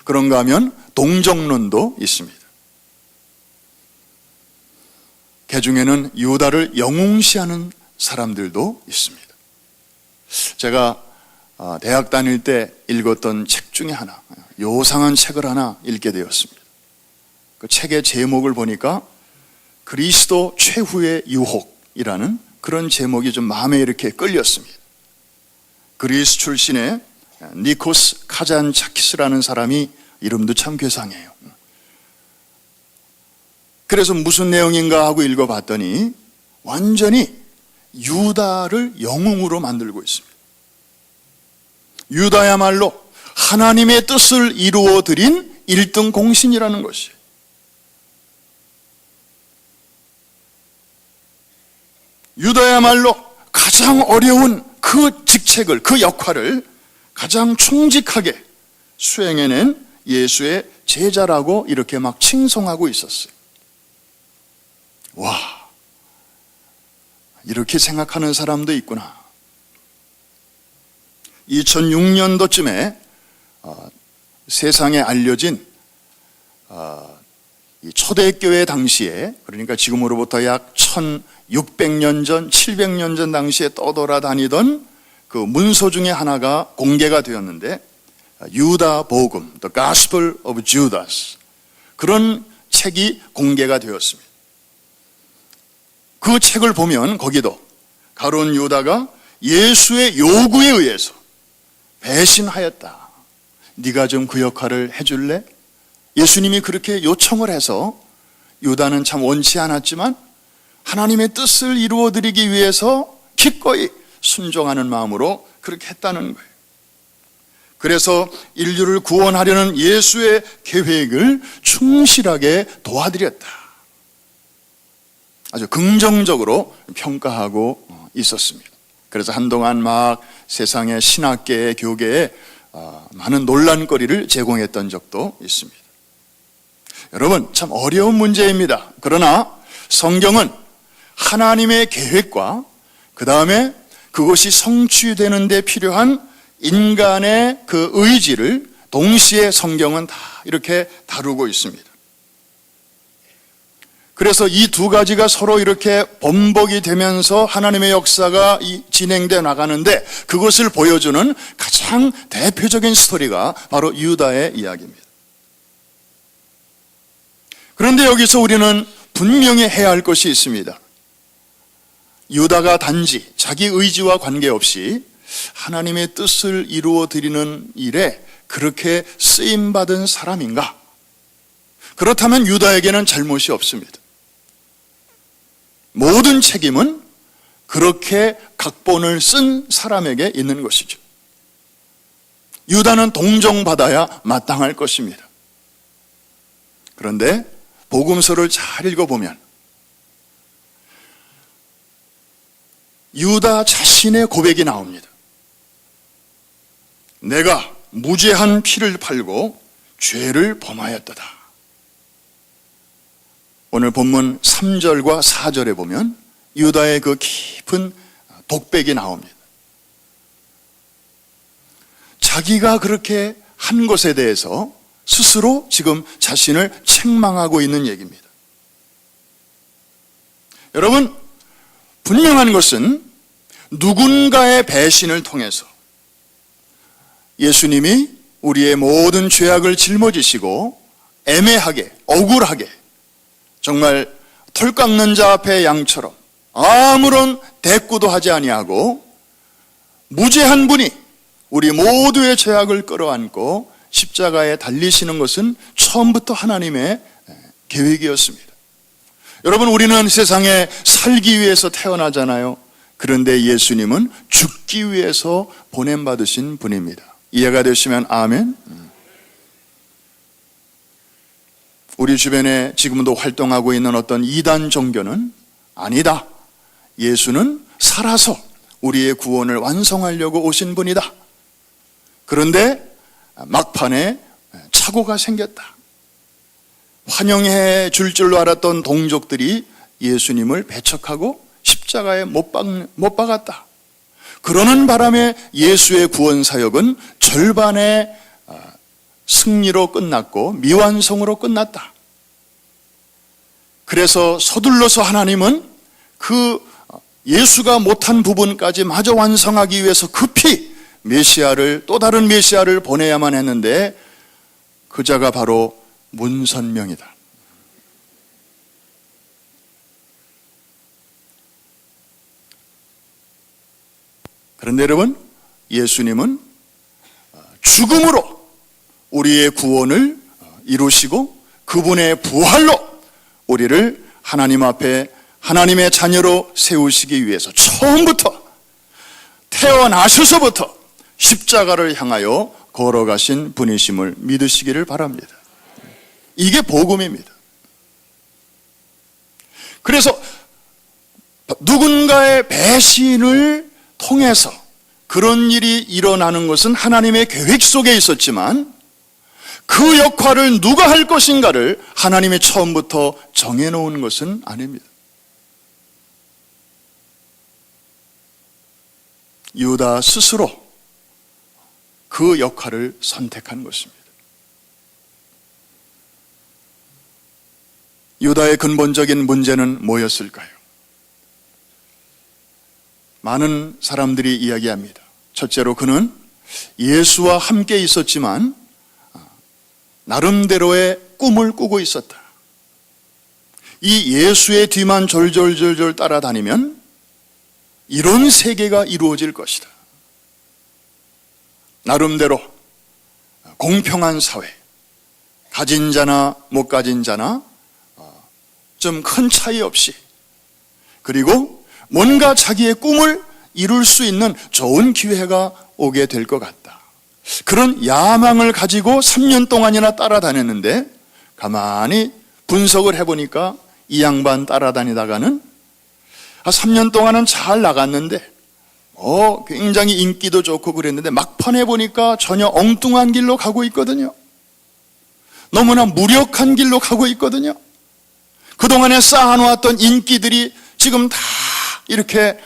그런가 하면 동정론도 있습니다. 그 중에는 유다를 영웅시하는 사람들도 있습니다. 제가 대학 다닐 때 읽었던 책 중에 하나, 요상한 책을 하나 읽게 되었습니다. 그 책의 제목을 보니까 그리스도 최후의 유혹이라는 그런 제목이 좀 마음에 이렇게 끌렸습니다. 그리스 출신의 니코스 카잔차키스라는 사람이, 이름도 참 괴상해요. 그래서 무슨 내용인가 하고 읽어봤더니 완전히 유다를 영웅으로 만들고 있습니다. 유다야말로 하나님의 뜻을 이루어 드린 1등 공신이라는 것이에요. 유다야말로 가장 어려운 그 직책을, 그 역할을 가장 충직하게 수행해낸 예수의 제자라고 이렇게 막 칭송하고 있었어요. 와, 이렇게 생각하는 사람도 있구나. 2006년도쯤에 세상에 알려진 이 초대교회 당시에, 그러니까 지금으로부터 약 1600년 전, 700년 전 당시에 떠돌아다니던 그 문서 중에 하나가 공개가 되었는데, 유다 복음, The Gospel of Judas, 그런 책이 공개가 되었습니다. 그 책을 보면 거기도 가룟 유다가 예수의 요구에 의해서 배신하였다. 네가 좀 그 역할을 해줄래? 예수님이 그렇게 요청을 해서 유다는 참 원치 않았지만 하나님의 뜻을 이루어드리기 위해서 기꺼이 순종하는 마음으로 그렇게 했다는 거예요. 그래서 인류를 구원하려는 예수의 계획을 충실하게 도와드렸다. 아주 긍정적으로 평가하고 있었습니다. 그래서 한동안 막 세상의 신학계의 교계에 많은 논란거리를 제공했던 적도 있습니다. 여러분, 참 어려운 문제입니다. 그러나 성경은 하나님의 계획과 그 다음에 그것이 성취되는 데 필요한 인간의 그 의지를 동시에 성경은 다 이렇게 다루고 있습니다. 그래서 이 두 가지가 서로 이렇게 번복이 되면서 하나님의 역사가 진행되어 나가는데, 그것을 보여주는 가장 대표적인 스토리가 바로 유다의 이야기입니다. 그런데 여기서 우리는 분명히 해야 할 것이 있습니다. 유다가 단지 자기 의지와 관계없이 하나님의 뜻을 이루어 드리는 일에 그렇게 쓰임받은 사람인가? 그렇다면 유다에게는 잘못이 없습니다. 모든 책임은 그렇게 각본을 쓴 사람에게 있는 것이죠. 유다는 동정받아야 마땅할 것입니다. 그런데 복음서를 잘 읽어보면 유다 자신의 고백이 나옵니다. 내가 무죄한 피를 팔고 죄를 범하였도다. 오늘 본문 3절과 4절에 보면 유다의 그 깊은 독백이 나옵니다. 자기가 그렇게 한 것에 대해서 스스로 지금 자신을 책망하고 있는 얘기입니다. 여러분, 분명한 것은 누군가의 배신을 통해서 예수님이 우리의 모든 죄악을 짊어지시고 애매하게, 억울하게, 정말 털 깎는 자 앞에 양처럼 아무런 대꾸도 하지 아니하고 무죄한 분이 우리 모두의 죄악을 끌어안고 십자가에 달리시는 것은 처음부터 하나님의 계획이었습니다. 여러분, 우리는 세상에 살기 위해서 태어나잖아요. 그런데 예수님은 죽기 위해서 보냄받으신 분입니다. 이해가 되시면 아멘. 우리 주변에 지금도 활동하고 있는 어떤 이단 종교는 아니다. 예수는 살아서 우리의 구원을 완성하려고 오신 분이다. 그런데 막판에 착오가 생겼다. 환영해 줄 줄로 알았던 동족들이 예수님을 배척하고 십자가에 못 박았다. 그러는 바람에 예수의 구원 사역은 절반의 승리로 끝났고 미완성으로 끝났다. 그래서 서둘러서 하나님은 그 예수가 못한 부분까지 마저 완성하기 위해서 급히 메시아를, 또 다른 메시아를 보내야만 했는데 그 자가 바로 문선명이다. 그런데 여러분, 예수님은 죽음으로 우리의 구원을 이루시고 그분의 부활로 우리를 하나님 앞에 하나님의 자녀로 세우시기 위해서 처음부터, 태어나셔서부터 십자가를 향하여 걸어가신 분이심을 믿으시기를 바랍니다. 이게 복음입니다. 그래서 누군가의 배신을 통해서 그런 일이 일어나는 것은 하나님의 계획 속에 있었지만 그 역할을 누가 할 것인가를 하나님이 처음부터 정해놓은 것은 아닙니다. 유다 스스로 그 역할을 선택한 것입니다. 유다의 근본적인 문제는 뭐였을까요? 많은 사람들이 이야기합니다. 첫째로 그는 예수와 함께 있었지만 나름대로의 꿈을 꾸고 있었다. 이 예수의 뒤만 졸졸졸졸 따라다니면 이런 세계가 이루어질 것이다. 나름대로 공평한 사회, 가진 자나 못 가진 자나 좀 큰 차이 없이, 그리고 뭔가 자기의 꿈을 이룰 수 있는 좋은 기회가 오게 될 것 같다. 그런 야망을 가지고 3년 동안이나 따라다녔는데 가만히 분석을 해보니까 이 양반 따라다니다가는 3년 동안은 잘 나갔는데 굉장히 인기도 좋고 그랬는데 막판에 보니까 전혀 엉뚱한 길로 가고 있거든요. 너무나 무력한 길로 가고 있거든요. 그동안에 쌓아놓았던 인기들이 지금 다 이렇게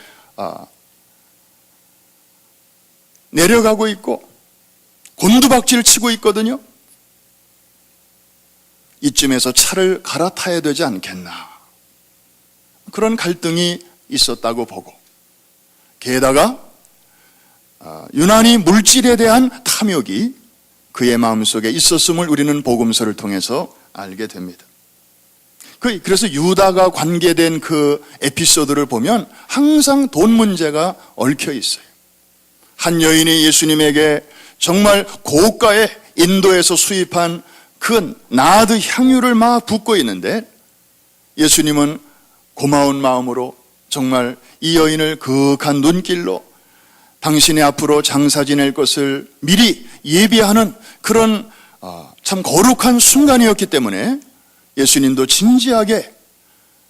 내려가고 있고 곤두박질 치고 있거든요. 이쯤에서 차를 갈아타야 되지 않겠나, 그런 갈등이 있었다고 보고, 게다가 유난히 물질에 대한 탐욕이 그의 마음속에 있었음을 우리는 복음서를 통해서 알게 됩니다. 그래서 유다가 관계된 그 에피소드를 보면 항상 돈 문제가 얽혀 있어요. 한 여인이 예수님에게 정말 고가의 인도에서 수입한 그 나드 향유를 막 붓고 있는데 예수님은 고마운 마음으로 정말 이 여인을 그윽한 눈길로 당신의 앞으로 장사 지낼 것을 미리 예비하는 그런 참 거룩한 순간이었기 때문에 예수님도 진지하게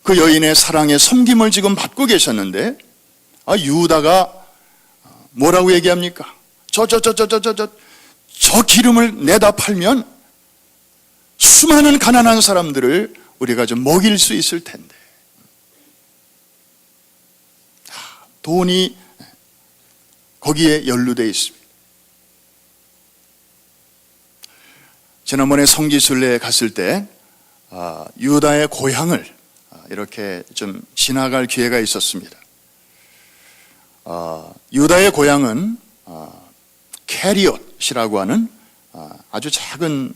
그 여인의 사랑의 섬김을 지금 받고 계셨는데 유다가 뭐라고 얘기합니까? 저 기름을 내다 팔면 수많은 가난한 사람들을 우리가 좀 먹일 수 있을 텐데. 돈이 거기에 연루되어 있습니다. 지난번에 성지순례에 갔을 때 유다의 고향을 이렇게 좀 지나갈 기회가 있었습니다. 유다의 고향은 캐리엇이라고 하는 아주 작은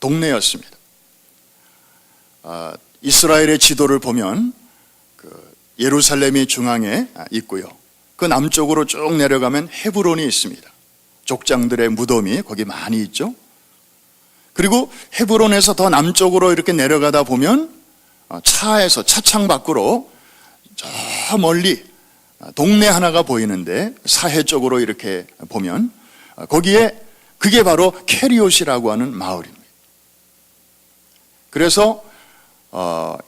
동네였습니다. 이스라엘의 지도를 보면 예루살렘이 중앙에 있고요. 그 남쪽으로 쭉 내려가면 헤브론이 있습니다. 족장들의 무덤이 거기 많이 있죠. 그리고 헤브론에서 더 남쪽으로 이렇게 내려가다 보면 차에서 차창 밖으로 저 멀리 동네 하나가 보이는데 사해 쪽으로 이렇게 보면 거기에 그게 바로 캐리옷이라고 하는 마을입니다. 그래서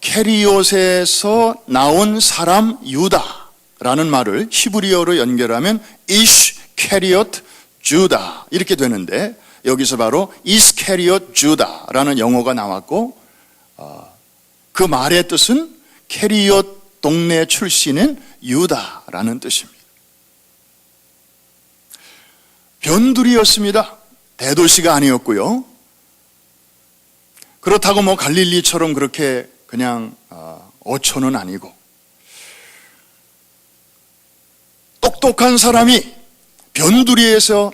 캐리옷에서 나온 사람 유다라는 말을 히브리어로 연결하면 이시 캐리옷 주다 이렇게 되는데 여기서 바로 이스캐리옷 주다라는 영어가 나왔고 그 말의 뜻은 캐리옷 동네 출신인 유다라는 뜻입니다. 변두리였습니다. 대도시가 아니었고요. 그렇다고 갈릴리처럼 그렇게 그냥 어초는 아니고 똑똑한 사람이 변두리에서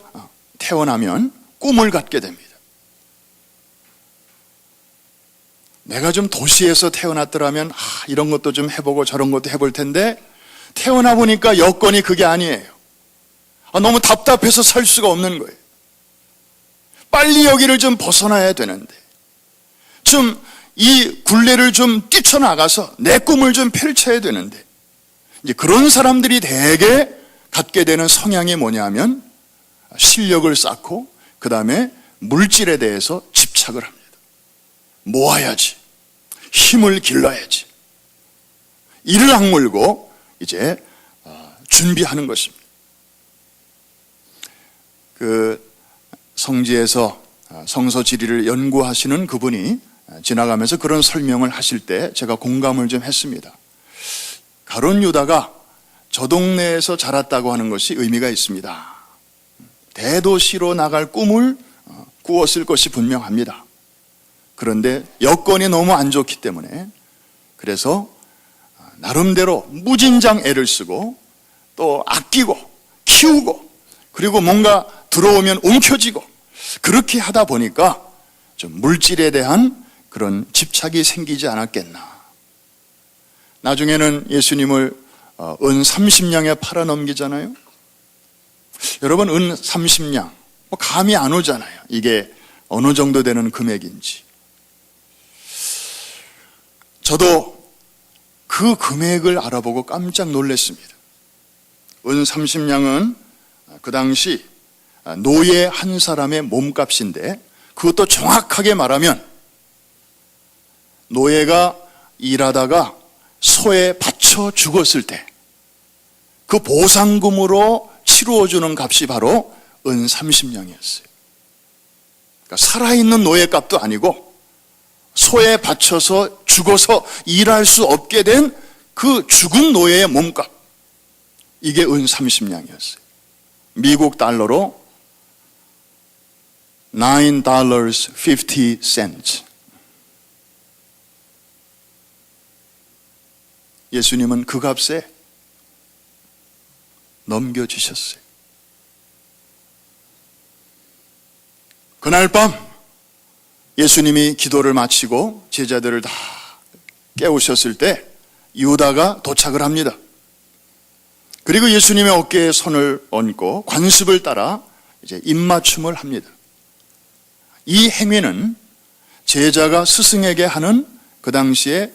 태어나면 꿈을 갖게 됩니다. 내가 좀 도시에서 태어났더라면 이런 것도 좀 해보고 저런 것도 해볼 텐데 태어나 보니까 여건이 그게 아니에요. 너무 답답해서 살 수가 없는 거예요. 빨리 여기를 좀 벗어나야 되는데 좀 이 굴레를 좀 뛰쳐나가서 내 꿈을 좀 펼쳐야 되는데 이제 그런 사람들이 대개 갖게 되는 성향이 뭐냐면 실력을 쌓고 그 다음에 물질에 대해서 집착을 합니다. 모아야지, 힘을 길러야지, 이를 악물고 이제 준비하는 것입니다. 그 성지에서 성서 지리를 연구하시는 그분이 지나가면서 그런 설명을 하실 때 제가 공감을 좀 했습니다. 가룟 유다가 저 동네에서 자랐다고 하는 것이 의미가 있습니다. 대도시로 나갈 꿈을 꾸었을 것이 분명합니다. 그런데 여건이 너무 안 좋기 때문에 그래서 나름대로 무진장 애를 쓰고 또 아끼고 키우고 그리고 뭔가 들어오면 움켜쥐고 그렇게 하다 보니까 좀 물질에 대한 그런 집착이 생기지 않았겠나. 나중에는 예수님을 은 30냥에 팔아 넘기잖아요. 여러분 은 30냥 감이 안 오잖아요. 이게 어느 정도 되는 금액인지. 저도 그 금액을 알아보고 깜짝 놀랐습니다. 은 30냥은 그 당시 노예 한 사람의 몸값인데 그것도 정확하게 말하면 노예가 일하다가 소에 받쳐 죽었을 때 그 보상금으로 치루어주는 값이 바로 은 30냥이었어요. 그러니까 살아있는 노예 값도 아니고 소에 받쳐서 죽어서 일할 수 없게 된 그 죽은 노예의 몸값, 이게 은 30냥이었어요. 미국 달러로 $9.50. 예수님은 그 값에 넘겨주셨어요. 그날 밤 예수님이 기도를 마치고 제자들을 다 깨우셨을 때 유다가 도착을 합니다. 그리고 예수님의 어깨에 손을 얹고 관습을 따라 이제 입맞춤을 합니다. 이 행위는 제자가 스승에게 하는 그 당시에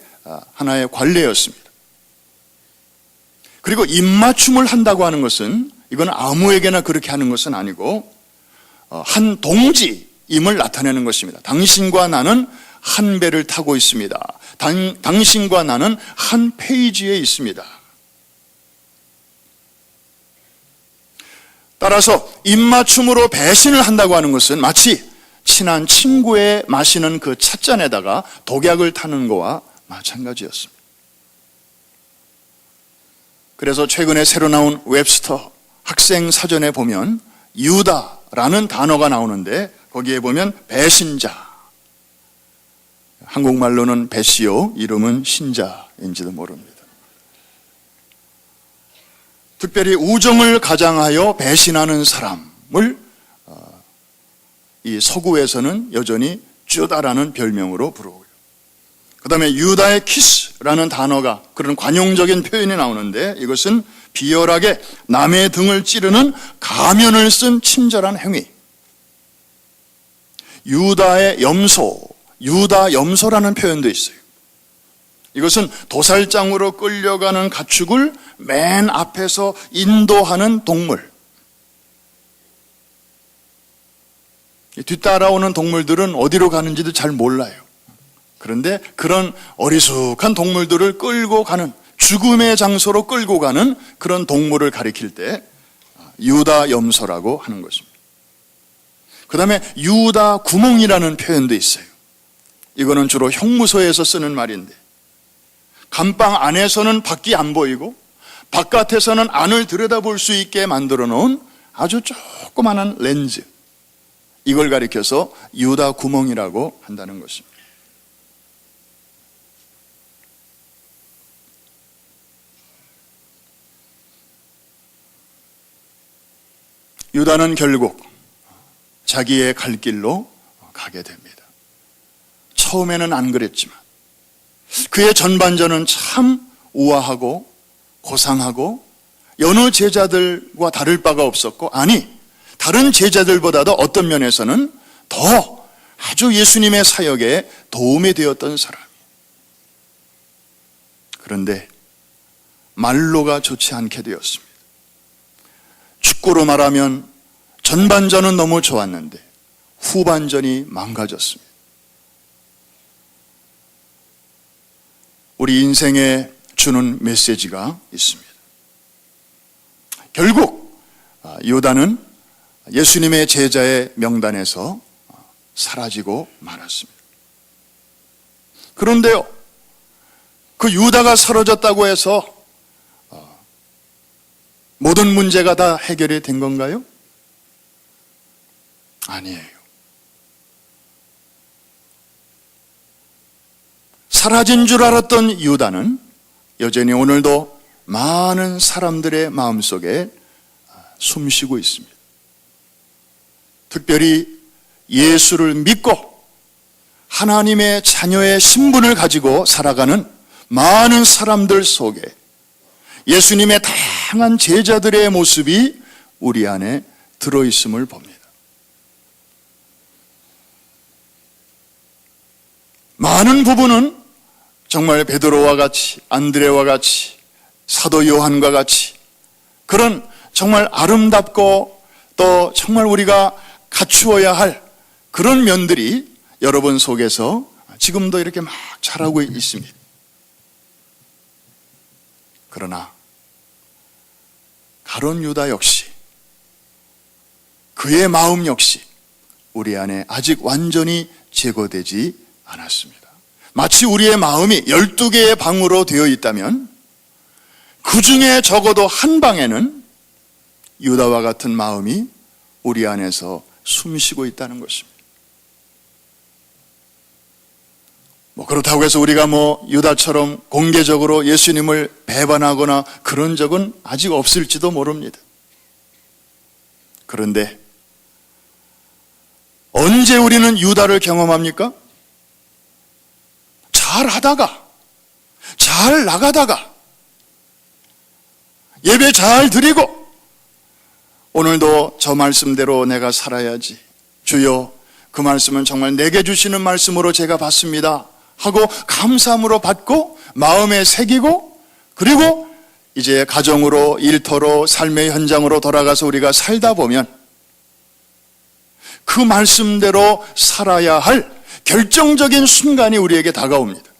하나의 관례였습니다. 그리고 입맞춤을 한다고 하는 것은 이건 아무에게나 그렇게 하는 것은 아니고 한 동지임을 나타내는 것입니다. 당신과 나는 한 배를 타고 있습니다. 당신과 나는 한 페이지에 있습니다. 따라서 입맞춤으로 배신을 한다고 하는 것은 마치 친한 친구의 마시는 그 찻잔에다가 독약을 타는 거와 마찬가지였습니다. 그래서 최근에 새로 나온 웹스터 학생 사전에 보면 유다라는 단어가 나오는데 거기에 보면 배신자, 한국말로는 배시요, 이름은 신자인지도 모릅니다. 특별히 우정을 가장하여 배신하는 사람을 이 서구에서는 여전히 주다라는 별명으로 부르고요. 그 다음에 유다의 키스라는 단어가 그런 관용적인 표현이 나오는데 이것은 비열하게 남의 등을 찌르는 가면을 쓴 친절한 행위. 유다의 염소, 유다 염소라는 표현도 있어요. 이것은 도살장으로 끌려가는 가축을 맨 앞에서 인도하는 동물. 뒤따라오는 동물들은 어디로 가는지도 잘 몰라요. 그런데 그런 어리숙한 동물들을 끌고 가는, 죽음의 장소로 끌고 가는 그런 동물을 가리킬 때 유다 염소라고 하는 것입니다. 그 다음에 유다 구멍이라는 표현도 있어요. 이거는 주로 형무소에서 쓰는 말인데 감방 안에서는 밖이 안 보이고 바깥에서는 안을 들여다볼 수 있게 만들어 놓은 아주 조그마한 렌즈, 이걸 가리켜서 유다 구멍이라고 한다는 것입니다. 유다는 결국 자기의 갈 길로 가게 됩니다. 처음에는 안 그랬지만 그의 전반전은 참 우아하고 고상하고 여느 제자들과 다를 바가 없었고, 아니 다른 제자들보다도 어떤 면에서는 더 아주 예수님의 사역에 도움이 되었던 사람. 그런데 말로가 좋지 않게 되었습니다. 축구로 말하면 전반전은 너무 좋았는데 후반전이 망가졌습니다. 우리 인생에 주는 메시지가 있습니다. 결국 유다는 예수님의 제자의 명단에서 사라지고 말았습니다. 그런데요, 그 유다가 사라졌다고 해서 모든 문제가 다 해결이 된 건가요? 아니에요. 사라진 줄 알았던 유다는 여전히 오늘도 많은 사람들의 마음속에 숨쉬고 있습니다. 특별히 예수를 믿고 하나님의 자녀의 신분을 가지고 살아가는 많은 사람들 속에 예수님의 다양한 제자들의 모습이 우리 안에 들어있음을 봅니다. 많은 부분은 정말 베드로와 같이, 안드레와 같이, 사도 요한과 같이 그런 정말 아름답고 또 정말 우리가 갖추어야 할 그런 면들이 여러분 속에서 지금도 이렇게 막 자라고 있습니다. 그러나 가룟 유다 역시 그의 마음 역시 우리 안에 아직 완전히 제거되지 않았습니다. 마치 우리의 마음이 12개의 방으로 되어 있다면 그 중에 적어도 한 방에는 유다와 같은 마음이 우리 안에서 숨쉬고 있다는 것입니다. 그렇다고 해서 우리가 유다처럼 공개적으로 예수님을 배반하거나 그런 적은 아직 없을지도 모릅니다. 그런데 언제 우리는 유다를 경험합니까? 잘 하다가, 잘 나가다가, 예배 잘 드리고, 오늘도 저 말씀대로 내가 살아야지. 주여, 그 말씀은 정말 내게 주시는 말씀으로 제가 받습니다 하고 감사함으로 받고 마음에 새기고, 그리고 이제 가정으로, 일터로, 삶의 현장으로 돌아가서 우리가 살다 보면 그 말씀대로 살아야 할 결정적인 순간이 우리에게 다가옵니다.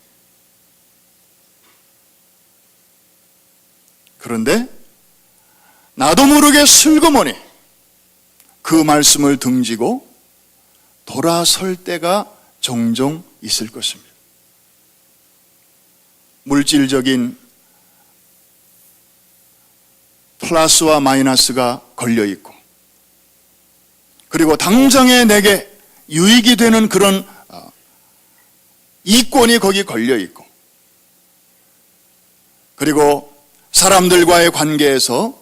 그런데 나도 모르게 슬그머니 그 말씀을 등지고 돌아설 때가 종종 있을 것입니다. 물질적인 플러스와 마이너스가 걸려있고, 그리고 당장에 내게 유익이 되는 그런 이권이 거기 걸려있고, 그리고 사람들과의 관계에서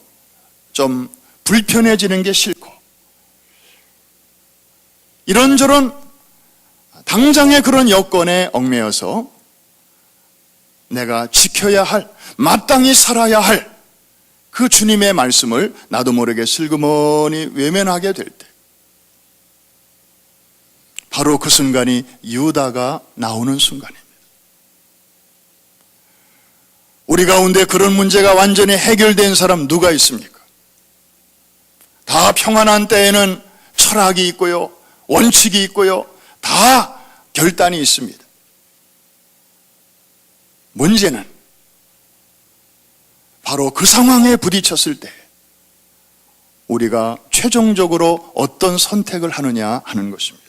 좀 불편해지는 게 싫고, 이런저런 당장의 그런 여건에 얽매여서 내가 지켜야 할, 마땅히 살아야 할 그 주님의 말씀을 나도 모르게 슬그머니 외면하게 될 때, 바로 그 순간이 유다가 나오는 순간입니다. 우리 가운데 그런 문제가 완전히 해결된 사람 누가 있습니까? 다 평안한 때에는 철학이 있고요, 원칙이 있고요, 다 결단이 있습니다. 문제는 바로 그 상황에 부딪혔을 때 우리가 최종적으로 어떤 선택을 하느냐 하는 것입니다.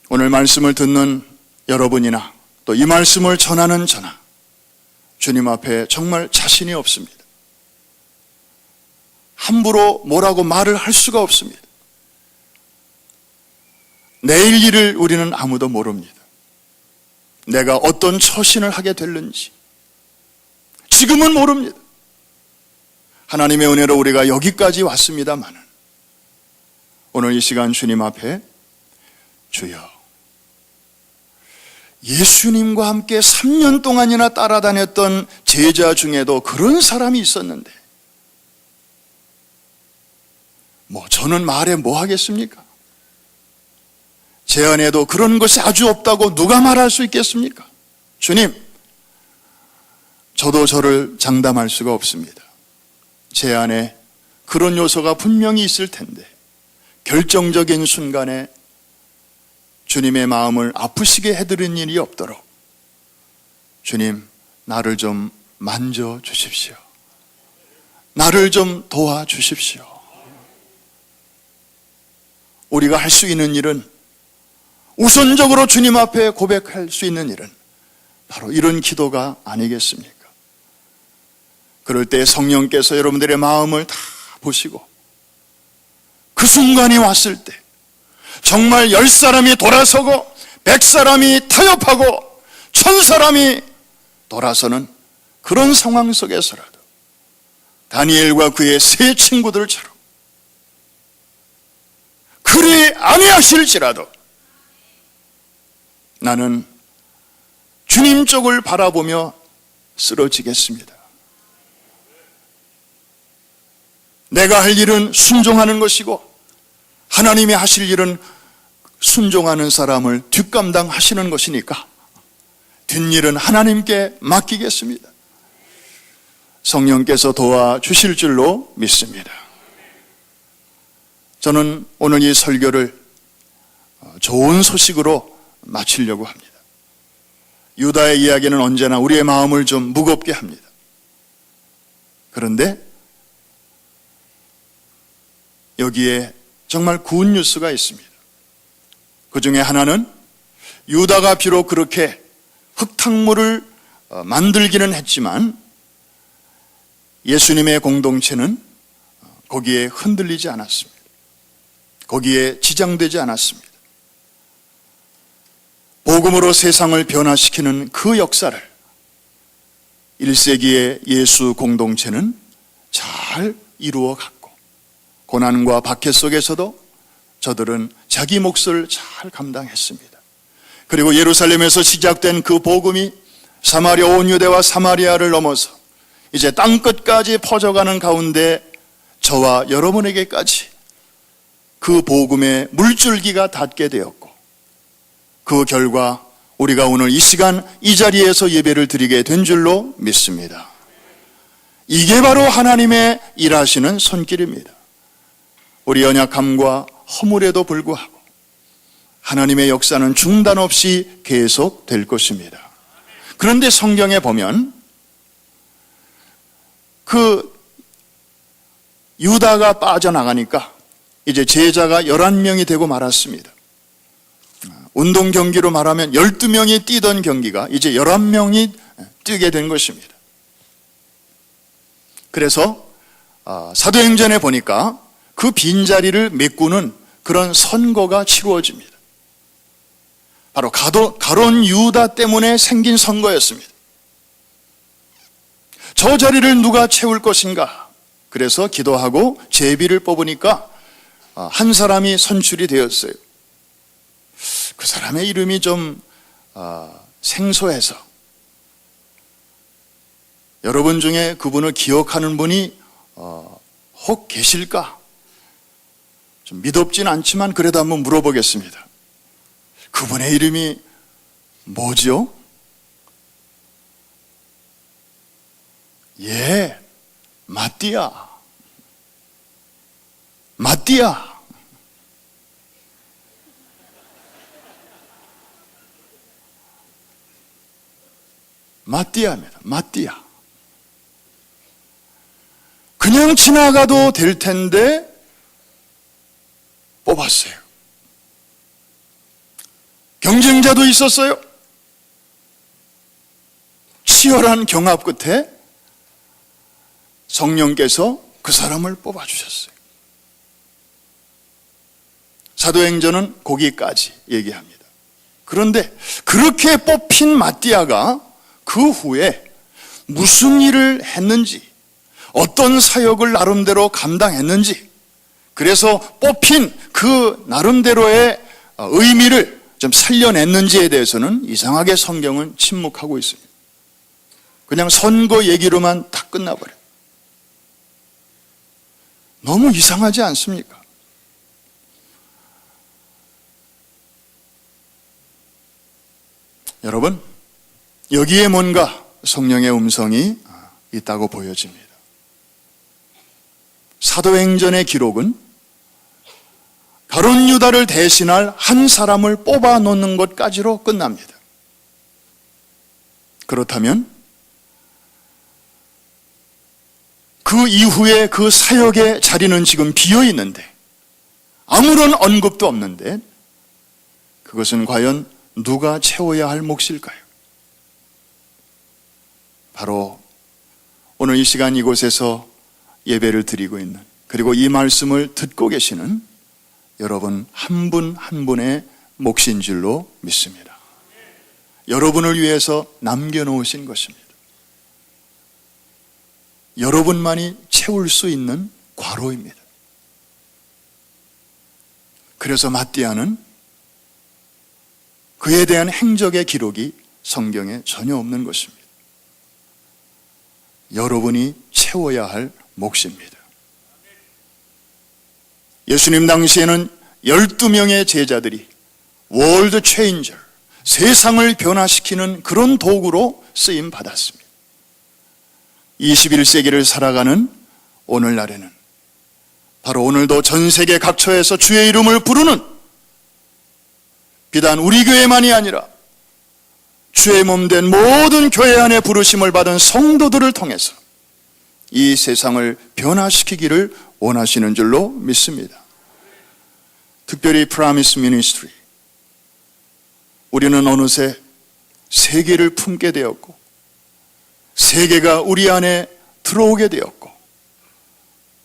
오늘 말씀을 듣는 여러분이나 또 이 말씀을 전하는 저나 주님 앞에 정말 자신이 없습니다. 함부로 뭐라고 말을 할 수가 없습니다. 내일 일을 우리는 아무도 모릅니다. 내가 어떤 처신을 하게 될는지 지금은 모릅니다. 하나님의 은혜로 우리가 여기까지 왔습니다만 오늘 이 시간 주님 앞에 주여, 예수님과 함께 3년 동안이나 따라다녔던 제자 중에도 그런 사람이 있었는데 저는 말해 뭐 하겠습니까? 제 안에도 그런 것이 아주 없다고 누가 말할 수 있겠습니까? 주님, 저도 저를 장담할 수가 없습니다. 제 안에 그런 요소가 분명히 있을 텐데 결정적인 순간에 주님의 마음을 아프시게 해드린 일이 없도록 주님, 나를 좀 만져주십시오. 나를 좀 도와주십시오. 우리가 할 수 있는 일은, 우선적으로 주님 앞에 고백할 수 있는 일은 바로 이런 기도가 아니겠습니까? 그럴 때 성령께서 여러분들의 마음을 다 보시고 그 순간이 왔을 때 정말 10사람이 돌아서고 100사람이 타협하고 1000사람이 돌아서는 그런 상황 속에서라도 다니엘과 그의 세 친구들처럼 그리 아니하실지라도 나는 주님 쪽을 바라보며 쓰러지겠습니다. 내가 할 일은 순종하는 것이고 하나님이 하실 일은 순종하는 사람을 뒷감당하시는 것이니까 뒷일은 하나님께 맡기겠습니다. 성령께서 도와주실 줄로 믿습니다. 저는 오늘 이 설교를 좋은 소식으로 마치려고 합니다. 유다의 이야기는 언제나 우리의 마음을 좀 무겁게 합니다. 그런데 여기에 정말 굿 뉴스가 있습니다. 그 중에 하나는 유다가 비록 그렇게 흙탕물을 만들기는 했지만 예수님의 공동체는 거기에 흔들리지 않았습니다. 거기에 지장되지 않았습니다. 복음으로 세상을 변화시키는 그 역사를 1세기의 예수 공동체는 잘 이루어 갔고 고난과 박해 속에서도 저들은 자기 몫을 잘 감당했습니다. 그리고 예루살렘에서 시작된 그 복음이 사마리아 온 유대와 사마리아를 넘어서 이제 땅끝까지 퍼져가는 가운데 저와 여러분에게까지 그 복음의 물줄기가 닿게 되었고 그 결과 우리가 오늘 이 시간 이 자리에서 예배를 드리게 된 줄로 믿습니다. 이게 바로 하나님의 일하시는 손길입니다. 우리 연약함과 허물에도 불구하고 하나님의 역사는 중단 없이 계속될 것입니다. 그런데 성경에 보면 그 유다가 빠져나가니까 이제 제자가 11명이 되고 말았습니다. 운동 경기로 말하면 12명이 뛰던 경기가 이제 11명이 뛰게 된 것입니다. 그래서 사도행전에 보니까 그 빈자리를 메꾸는 그런 선거가 치루어집니다. 바로 가론 유다 때문에 생긴 선거였습니다. 저 자리를 누가 채울 것인가? 그래서 기도하고 제비를 뽑으니까 한 사람이 선출이 되었어요. 그 사람의 이름이 좀 생소해서 여러분 중에 그분을 기억하는 분이 혹 계실까? 좀 믿었진 않지만 그래도 한번 물어보겠습니다. 그분의 이름이 뭐죠? 예, 마띠아. 마띠아입니다. 마띠아. 그냥 지나가도 될 텐데 뽑았어요. 경쟁자도 있었어요. 치열한 경합 끝에 성령께서 그 사람을 뽑아주셨어요. 사도행전은 거기까지 얘기합니다. 그런데 그렇게 뽑힌 마띠아가 그 후에 무슨 일을 했는지, 어떤 사역을 나름대로 감당했는지, 그래서 뽑힌 그 나름대로의 의미를 좀 살려냈는지에 대해서는 이상하게 성경은 침묵하고 있습니다. 그냥 선거 얘기로만 다 끝나버려요. 너무 이상하지 않습니까? 여러분, 여기에 뭔가 성령의 음성이 있다고 보여집니다. 사도행전의 기록은 가룟 유다를 대신할 한 사람을 뽑아 놓는 것까지로 끝납니다. 그렇다면 그 이후에 그 사역의 자리는 지금 비어 있는데, 아무런 언급도 없는데, 그것은 과연 누가 채워야 할 몫일까요? 바로 오늘 이 시간 이곳에서 예배를 드리고 있는, 그리고 이 말씀을 듣고 계시는 여러분 한 분 한 분의 몫인 줄로 믿습니다. 여러분을 위해서 남겨놓으신 것입니다. 여러분만이 채울 수 있는 과로입니다. 그래서 마띠아는 그에 대한 행적의 기록이 성경에 전혀 없는 것입니다. 여러분이 채워야 할 몫입니다. 예수님 당시에는 12명의 제자들이 월드 체인저, 세상을 변화시키는 그런 도구로 쓰임 받았습니다. 21세기를 살아가는 오늘날에는 바로 오늘도 전 세계 각처에서 주의 이름을 부르는, 비단 우리 교회만이 아니라 주의 몸된 모든 교회 안에 부르심을 받은 성도들을 통해서 이 세상을 변화시키기를 원하시는 줄로 믿습니다. 특별히 프라미스 미니스트리, 우리는 어느새 세계를 품게 되었고, 세계가 우리 안에 들어오게 되었고,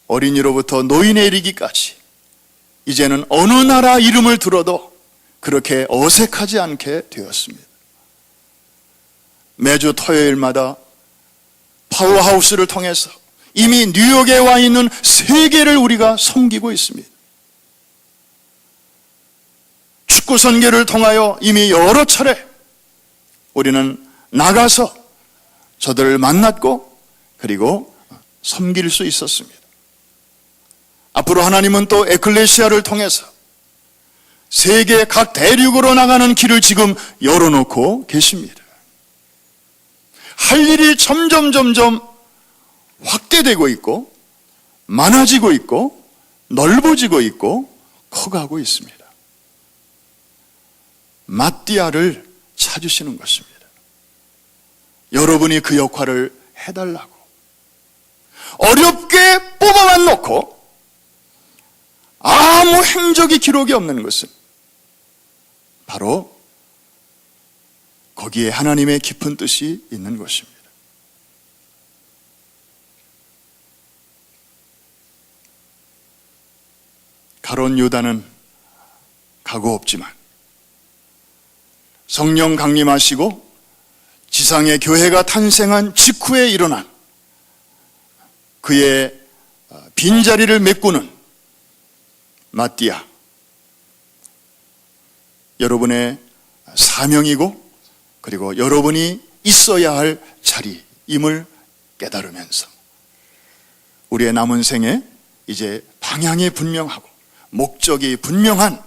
어린이로부터 노인에 이르기까지 이제는 어느 나라 이름을 들어도 그렇게 어색하지 않게 되었습니다. 매주 토요일마다 파워하우스를 통해서 이미 뉴욕에 와 있는 세계를 우리가 섬기고 있습니다. 축구 선교를 통하여 이미 여러 차례 우리는 나가서 저들을 만났고 그리고 섬길 수 있었습니다. 앞으로 하나님은 또 에클레시아를 통해서 세계 각 대륙으로 나가는 길을 지금 열어놓고 계십니다. 할 일이 점점 확대되고 있고 많아지고 있고 넓어지고 있고 커가고 있습니다. 마띠아를 찾으시는 것입니다. 여러분이 그 역할을 해달라고. 어렵게 뽑아만 놓고 아무 행적이 기록이 없는 것은 바로 거기에 하나님의 깊은 뜻이 있는 것입니다. 가룟 유다는 각오 없지만 성령 강림하시고 지상의 교회가 탄생한 직후에 일어난 그의 빈자리를 메꾸는 마띠아, 여러분의 사명이고 그리고 여러분이 있어야 할 자리임을 깨달으면서 우리의 남은 생에 이제 방향이 분명하고 목적이 분명한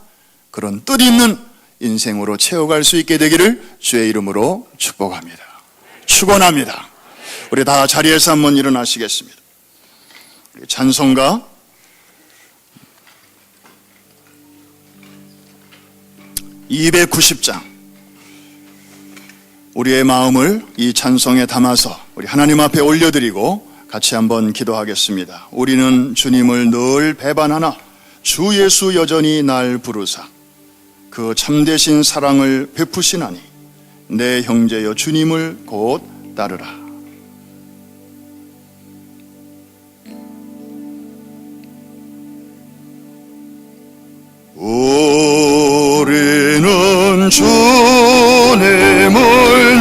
그런 뜻 있는 인생으로 채워갈 수 있게 되기를 주의 이름으로 축복합니다. 축원합니다. 우리 다 자리에서 한번 일어나시겠습니다. 찬송가 290장, 우리의 마음을 이 찬송에 담아서 우리 하나님 앞에 올려드리고 같이 한번 기도하겠습니다. 우리는 주님을 늘 배반하나 주 예수 여전히 날 부르사 그 참되신 사랑을 베푸시나니 내 형제여 주님을 곧 따르라. 우리는 주님을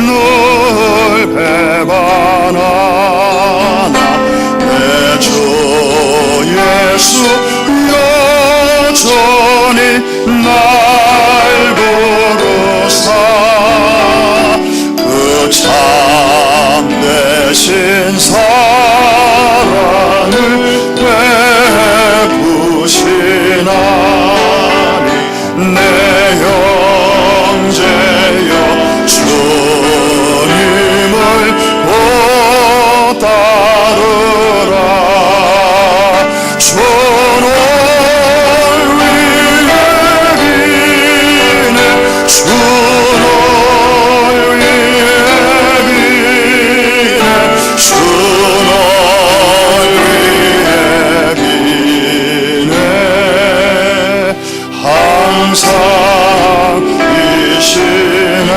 늘 배반하나 날 부르사 그 참되신 사랑을 베푸시나니 내 형제여 주님을 곧 따르라 주 널 위해 비네 주 널 위해 비네 주 널 위해 비네 항상 이시네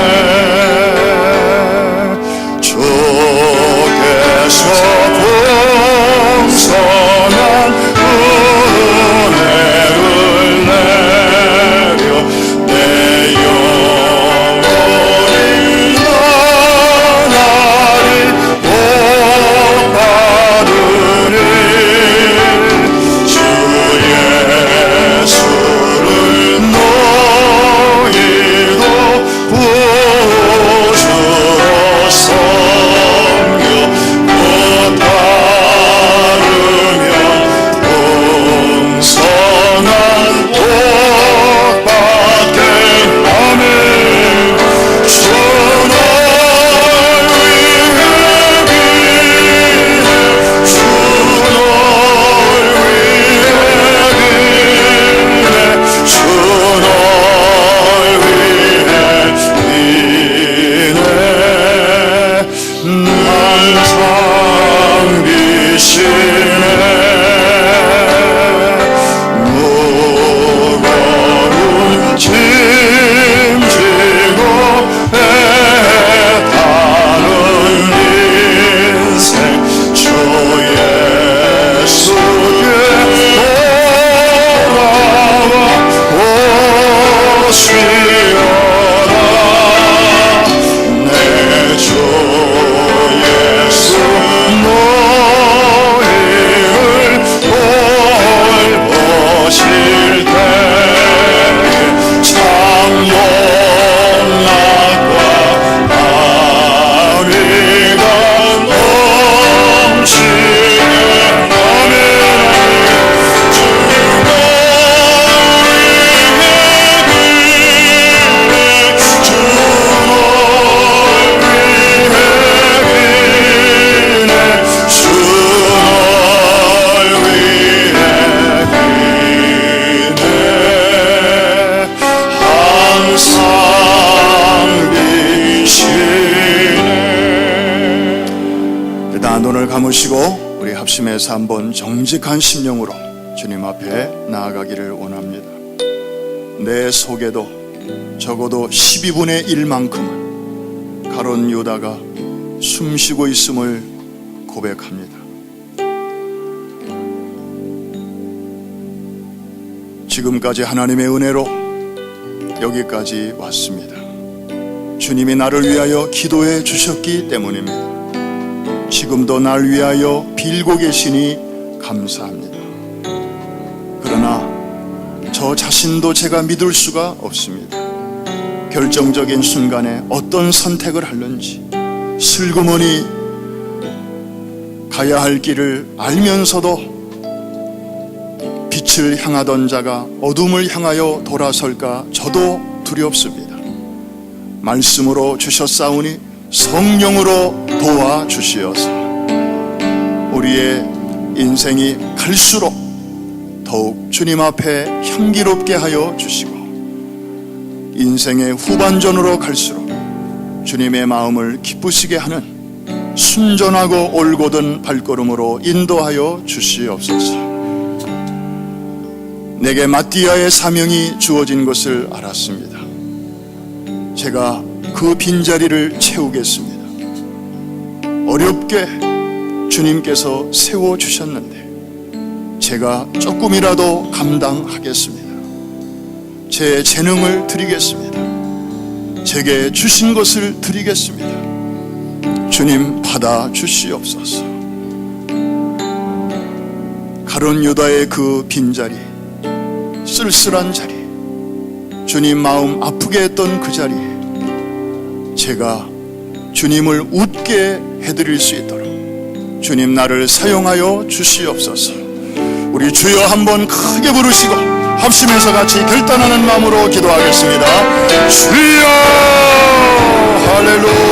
주께서 풍성한 은혜를 내려 내 영혼이 나날이 복 받으니 주 예수를 너희도 구주로 섬겨 못 따르면 풍성한 복 받게 하네 주 널 위해 비네 주 널 위해 비네 주 널 위해 비네 항상 비시네 무거운 짐 지고 애타는 인생 주 예수께 돌아와 오시어라 내 주 예수 너희를 돌보실 때에 참 용락과 아리가 넘치네 아멘 주 널 위해 비네 주 널 위해 비네 주 널 위해 비네 항상 비시네 대단한 돈을 감으시고 우리 합심해서 한번 정직한 심령으로 주님 앞에 나아가기를 원합니다. 내 속에도 적어도 12분의 1만큼은 가룟 유다가 숨쉬고 있음을 고백합니다. 지금까지 하나님의 은혜로 여기까지 왔습니다. 주님이 나를 위하여 기도해 주셨기 때문입니다. 지금도 날 위하여 빌고 계시니 감사합니다. 그러나 저 자신도 제가 믿을 수가 없습니다. 결정적인 순간에 어떤 선택을 할는지 슬그머니 가야 할 길을 알면서도 빛을 향하던 자가 어둠을 향하여 돌아설까 저도 두렵습니다. 말씀으로 주셨사오니 성령으로 도와주시어서 우리의 인생이 갈수록 더욱 주님 앞에 향기롭게 하여 주시고 인생의 후반전으로 갈수록 주님의 마음을 기쁘시게 하는 순전하고 올곧은 발걸음으로 인도하여 주시옵소서. 내게 마띠아의 사명이 주어진 것을 알았습니다. 제가 그 빈자리를 채우겠습니다. 어렵게 주님께서 세워주셨는데 제가 조금이라도 감당하겠습니다. 제 재능을 드리겠습니다. 제게 주신 것을 드리겠습니다. 주님 받아주시옵소서. 가룟 유다의 그 빈자리, 쓸쓸한 자리, 주님 마음 아프게 했던 그 자리에 제가 주님을 웃게 해드릴 수 있도록 주님 나를 사용하여 주시옵소서. 우리 주여 한번 크게 부르시고 합심해서 같이 결단하는 마음으로 기도하겠습니다. 주여 할렐루야.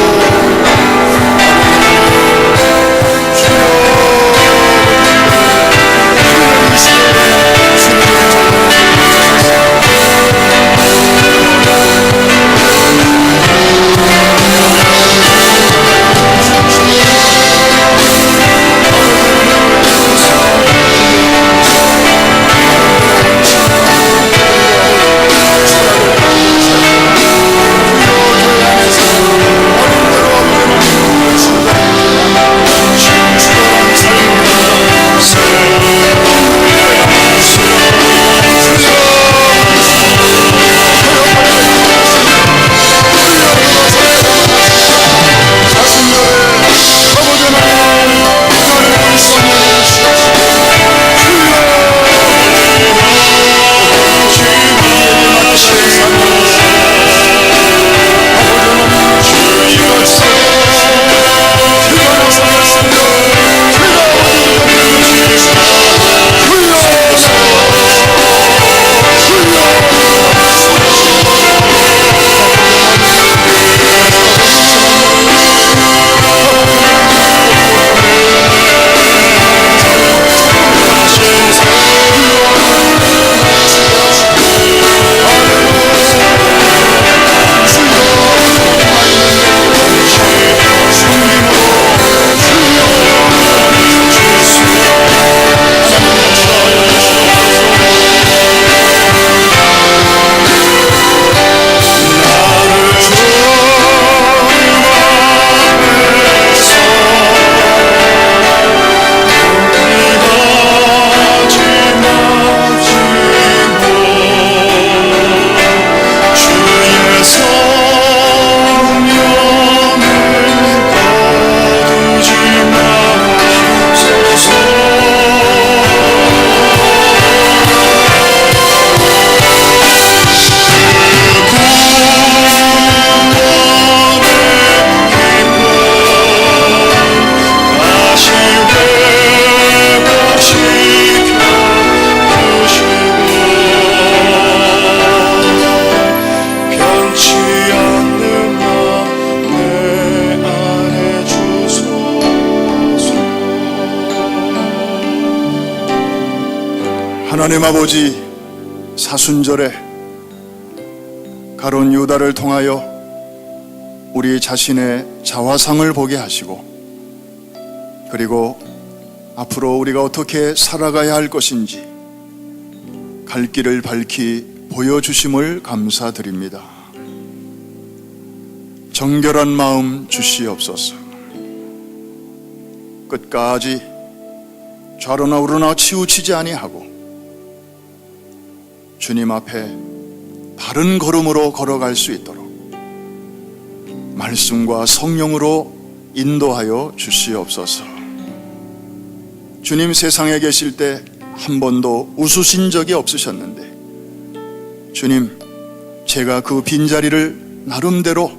하나님 아버지, 사순절에 가룟 유다를 통하여 우리 자신의 자화상을 보게 하시고, 그리고 앞으로 우리가 어떻게 살아가야 할 것인지 갈 길을 밝히 보여주심을 감사드립니다. 정결한 마음 주시옵소서. 끝까지 좌로나 우로나 치우치지 아니하고 주님 앞에 바른 걸음으로 걸어갈 수 있도록 말씀과 성령으로 인도하여 주시옵소서. 주님 세상에 계실 때 한 번도 웃으신 적이 없으셨는데 주님, 제가 그 빈자리를 나름대로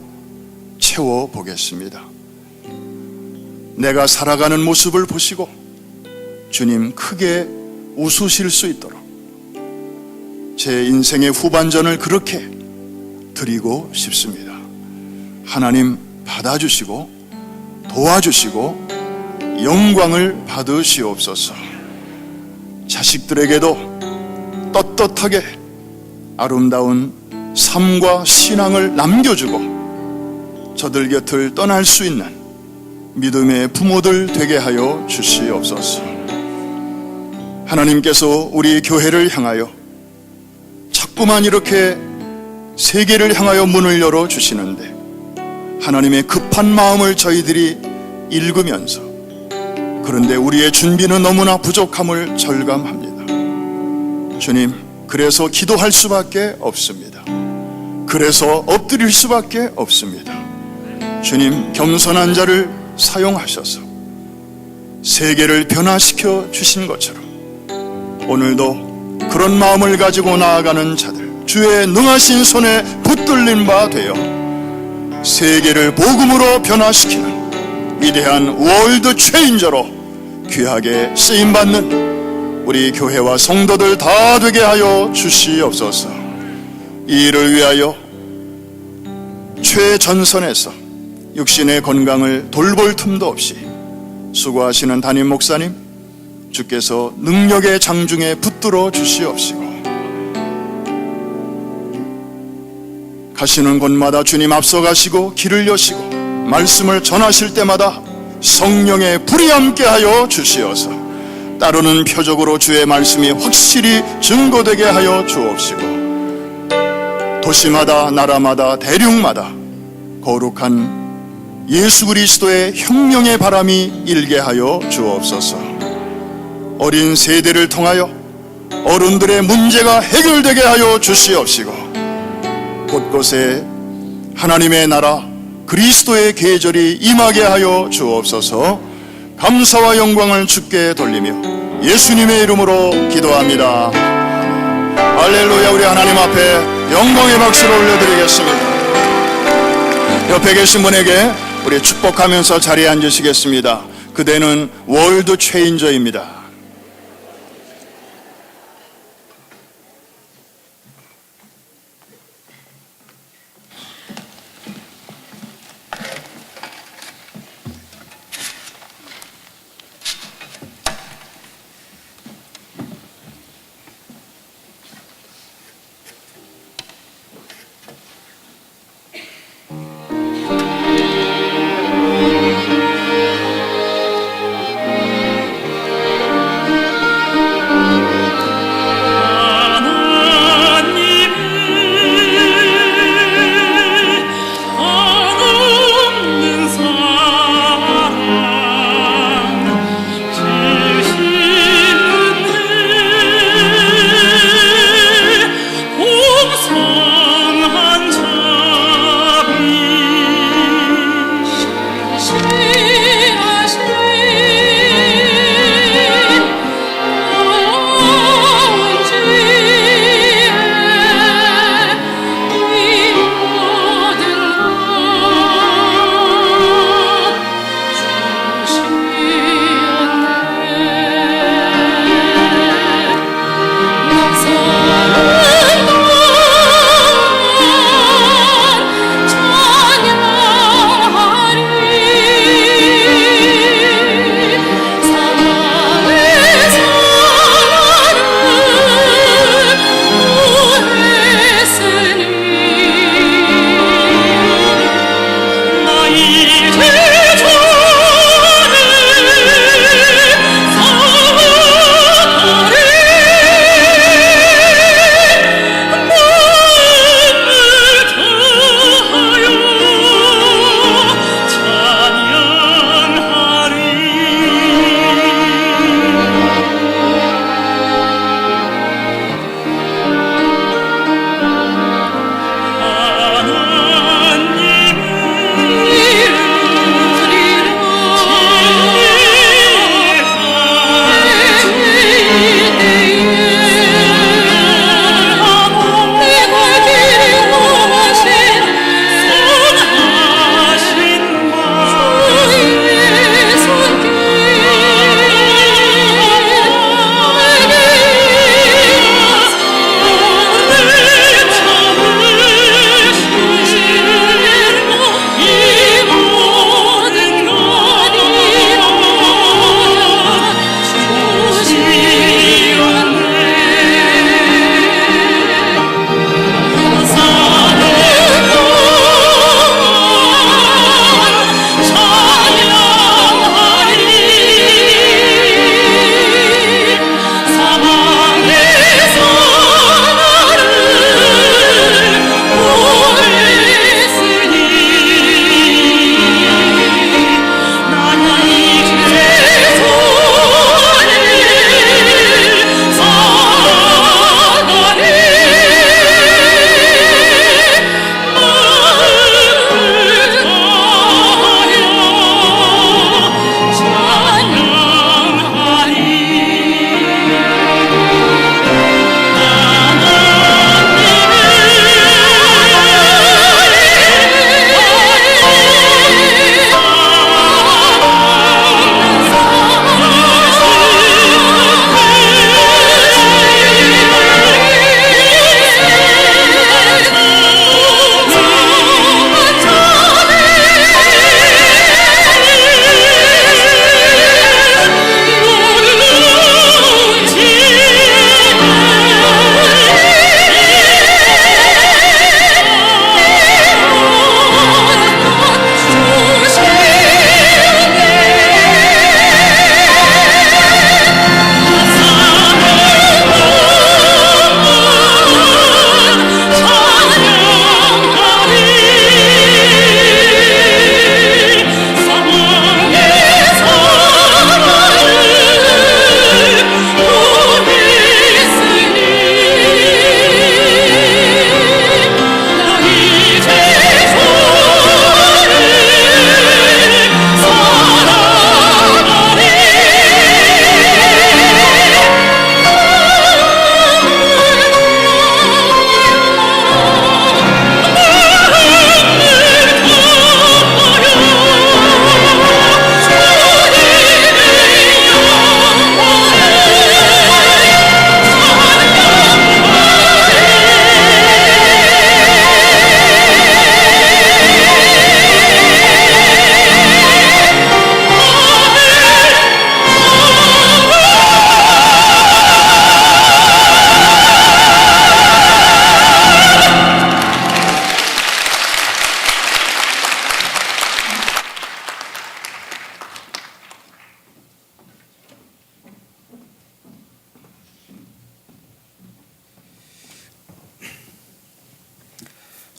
채워보겠습니다. 내가 살아가는 모습을 보시고 주님 크게 웃으실 수 있도록 제 인생의 후반전을 그렇게 드리고 싶습니다. 하나님 받아주시고 도와주시고 영광을 받으시옵소서. 자식들에게도 떳떳하게 아름다운 삶과 신앙을 남겨주고 저들 곁을 떠날 수 있는 믿음의 부모들 되게 하여 주시옵소서. 하나님께서 우리 교회를 향하여 자꾸만 이렇게 세계를 향하여 문을 열어주시는데 하나님의 급한 마음을 저희들이 읽으면서, 그런데 우리의 준비는 너무나 부족함을 절감합니다. 주님, 그래서 기도할 수밖에 없습니다. 그래서 엎드릴 수밖에 없습니다. 주님, 겸손한 자를 사용하셔서 세계를 변화시켜 주신 것처럼 오늘도 그런 마음을 가지고 나아가는 자들 주의 능하신 손에 붙들린 바 되어 세계를 복음으로 변화시키는 위대한 월드 체인저로 귀하게 쓰임받는 우리 교회와 성도들 다 되게 하여 주시옵소서. 이 일을 위하여 최전선에서 육신의 건강을 돌볼 틈도 없이 수고하시는 담임 목사님, 주께서 능력의 장중에 붙들어 주시옵시고 가시는 곳마다 주님 앞서가시고 길을 여시고 말씀을 전하실 때마다 성령의 불이 함께하여 주시어서 따르는 표적으로 주의 말씀이 확실히 증거되게 하여 주옵시고 도시마다 나라마다 대륙마다 거룩한 예수 그리스도의 혁명의 바람이 일게 하여 주옵소서. 어린 세대를 통하여 어른들의 문제가 해결되게 하여 주시옵시고 곳곳에 하나님의 나라 그리스도의 계절이 임하게 하여 주옵소서. 감사와 영광을 주께 돌리며 예수님의 이름으로 기도합니다. 할렐루야. 우리 하나님 앞에 영광의 박수를 올려드리겠습니다. 옆에 계신 분에게 우리 축복하면서 자리에 앉으시겠습니다. 그대는 월드 체인저입니다.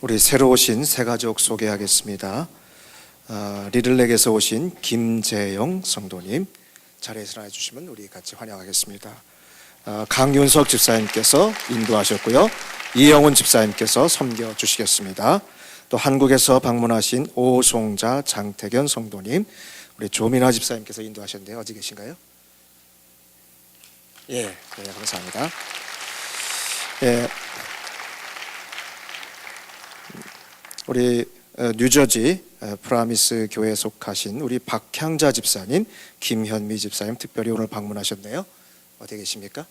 우리 새로 오신 새 가족 소개하겠습니다. 리들렉에서 오신 김재영 성도님 자리에서 나와 주시면 우리 같이 환영하겠습니다. 강윤석 집사님께서 인도하셨고요. 이영훈 집사님께서 섬겨 주시겠습니다. 또 한국에서 방문하신 오송자 장태견 성도님, 우리 조민아 집사님께서 인도하셨는데요. 어디 계신가요? 네, 감사합니다. 예, 우리 뉴저지 프라미스 교회에 속하신 우리 박향자 집사님, 김현미 집사님 특별히 오늘 방문하셨네요. 어디 계십니까?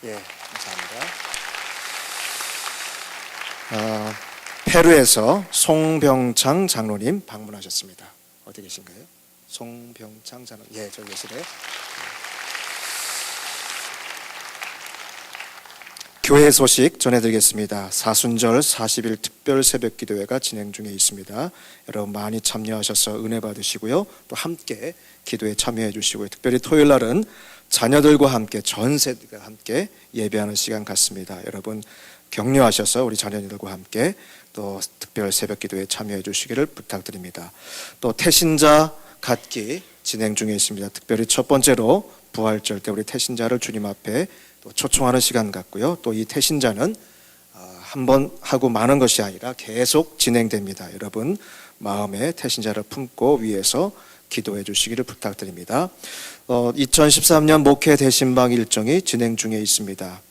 예, 감사합니다. 페루에서 송병창 장로님 방문하셨습니다. 어디 계신가요? 송병창 장로, 예, 저기 계시네요. 교회 소식 전해드리겠습니다. 사순절 40일 특별 새벽 기도회가 진행 중에 있습니다. 여러분 많이 참여하셔서 은혜 받으시고요. 또 함께 기도에 참여해 주시고요. 특별히 토요일 날은 자녀들과 함께 전 세대가 함께 예배하는 시간 같습니다. 여러분 격려하셔서 우리 자녀들과 함께 또 특별 새벽 기도에 참여해 주시기를 부탁드립니다. 또 태신자 갖기 진행 중에 있습니다. 특별히 첫 번째로 부활절 때 우리 태신자를 주님 앞에 또 초청하는 시간 같고요. 또 이 태신자는 한 번 하고 마는 것이 아니라 계속 진행됩니다. 여러분 마음에 태신자를 품고 위해서 기도해 주시기를 부탁드립니다. 2013년 목회 대신방 일정이 진행 중에 있습니다.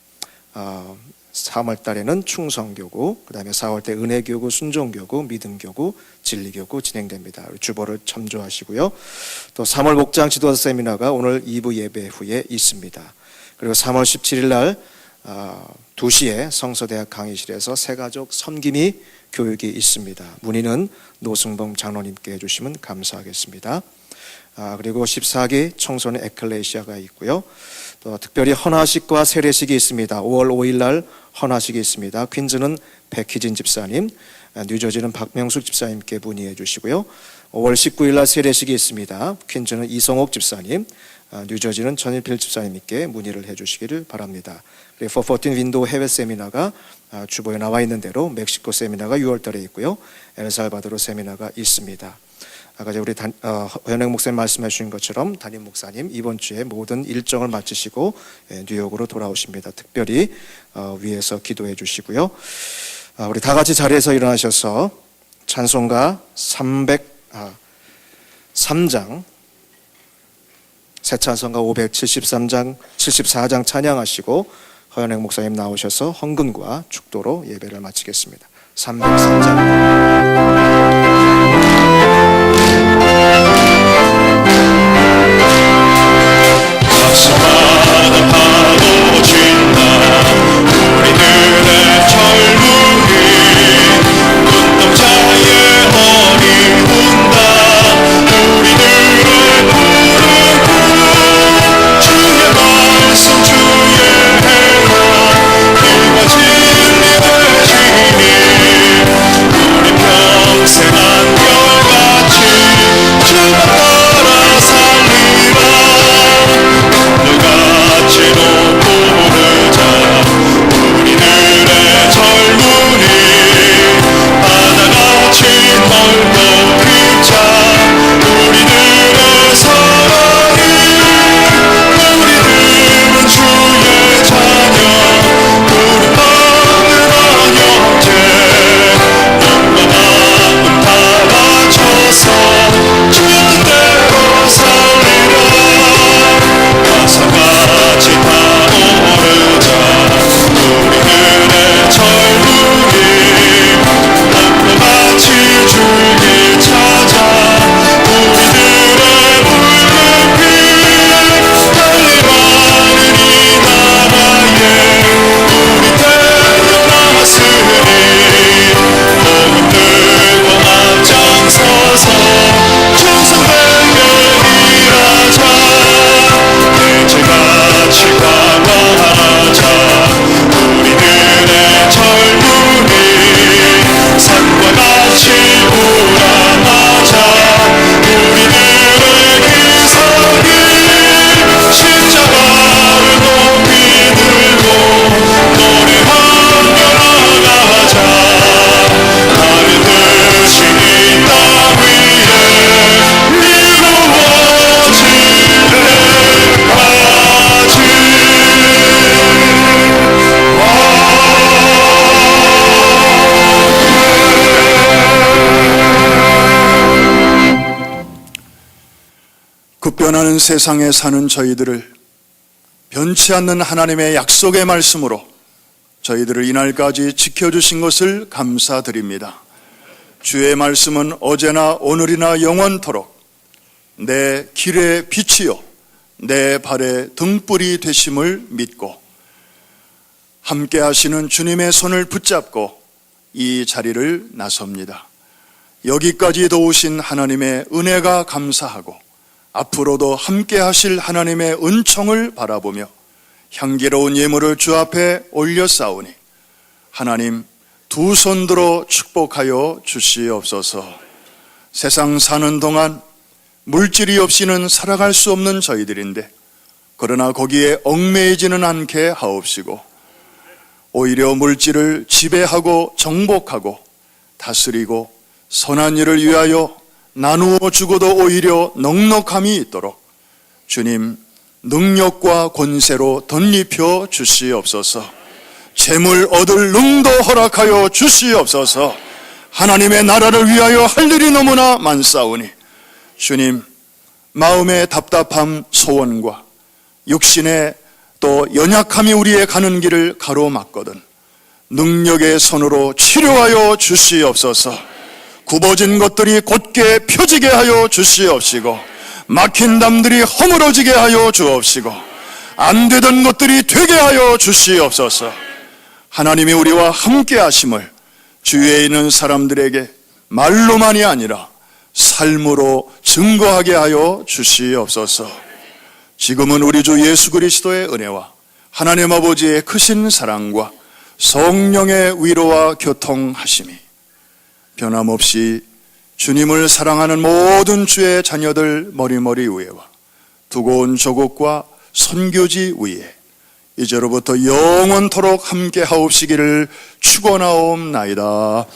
3월 달에는 충성교구, 그 다음에 4월 때 은혜교구, 순종교구, 믿음교구, 진리교구 진행됩니다. 주보를 참조하시고요. 또 3월 목장 지도자 세미나가 오늘 2부 예배 후에 있습니다. 그리고 3월 17일 날 2시에 성서대학 강의실에서 새가족 섬김이 교육이 있습니다. 문의는 노승범 장로님께 해주시면 감사하겠습니다. 그리고 14기 청소년 에클레시아가 있고요. 또 특별히 헌화식과 세례식이 있습니다. 5월 5일 날 헌화식이 있습니다. 퀸즈는 백희진 집사님, 뉴저지는 박명숙 집사님께 문의해 주시고요. 5월 19일 날 세례식이 있습니다. 퀸즈는 이성옥 집사님, 뉴저지는 전일필 집사님께 문의를 해 주시기를 바랍니다. 그리고 414 윈도우 해외 세미나가 주보에 나와 있는 대로 멕시코 세미나가 6월 달에 있고요. 엘살바도르 세미나가 있습니다. 아까 우리 허연행 목사님 말씀해 주신 것처럼 담임 목사님 이번 주에 모든 일정을 마치시고 뉴욕으로 돌아오십니다. 특별히 위에서 기도해 주시고요. 우리 다 같이 자리에서 일어나셔서 찬송가 303장, 새 찬송가 573장, 74장 찬양하시고 허연행 목사님 나오셔서 헌금과 축도로 예배를 마치겠습니다. 303장. 가슴마다 파도 친다 우리들의 젊음이 눈동자의 허리 운다 우리들의 푸른 주의 말씀 주의 해라 길과 진리 되시니 우리 평생 변하는 세상에 사는 저희들을 변치 않는 하나님의 약속의 말씀으로 저희들을 이날까지 지켜주신 것을 감사드립니다. 주의 말씀은 어제나 오늘이나 영원토록 내 길의 빛이요 내 발의 등불이 되심을 믿고 함께 하시는 주님의 손을 붙잡고 이 자리를 나섭니다. 여기까지 도우신 하나님의 은혜가 감사하고 앞으로도 함께 하실 하나님의 은총을 바라보며 향기로운 예물을 주 앞에 올려 싸우니 하나님 두 손 들어 축복하여 주시옵소서. 세상 사는 동안 물질이 없이는 살아갈 수 없는 저희들인데 그러나 거기에 얽매이지는 않게 하옵시고 오히려 물질을 지배하고 정복하고 다스리고 선한 일을 위하여 나누어 주고도 오히려 넉넉함이 있도록 주님 능력과 권세로 덧입혀 주시옵소서. 재물 얻을 능도 허락하여 주시옵소서. 하나님의 나라를 위하여 할 일이 너무나 많사오니 주님 마음의 답답함 소원과 육신의 또 연약함이 우리의 가는 길을 가로막거든 능력의 손으로 치료하여 주시옵소서. 굽어진 것들이 곧게 펴지게 하여 주시옵시고 막힌 담들이 허물어지게 하여 주옵시고 안 되던 것들이 되게 하여 주시옵소서. 하나님이 우리와 함께 하심을 주위에 있는 사람들에게 말로만이 아니라 삶으로 증거하게 하여 주시옵소서. 지금은 우리 주 예수 그리스도의 은혜와 하나님 아버지의 크신 사랑과 성령의 위로와 교통하심이 변함없이 주님을 사랑하는 모든 주의 자녀들 머리머리 위에와 두고 온 조국과 선교지 위에 이제로부터 영원토록 함께 하옵시기를 축원하옵나이다.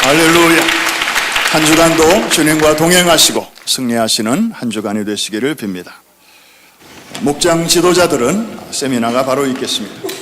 할렐루야. 한 주간도 주님과 동행하시고 승리하시는 한 주간이 되시기를 빕니다. 목장 지도자들은 세미나가 바로 있겠습니다.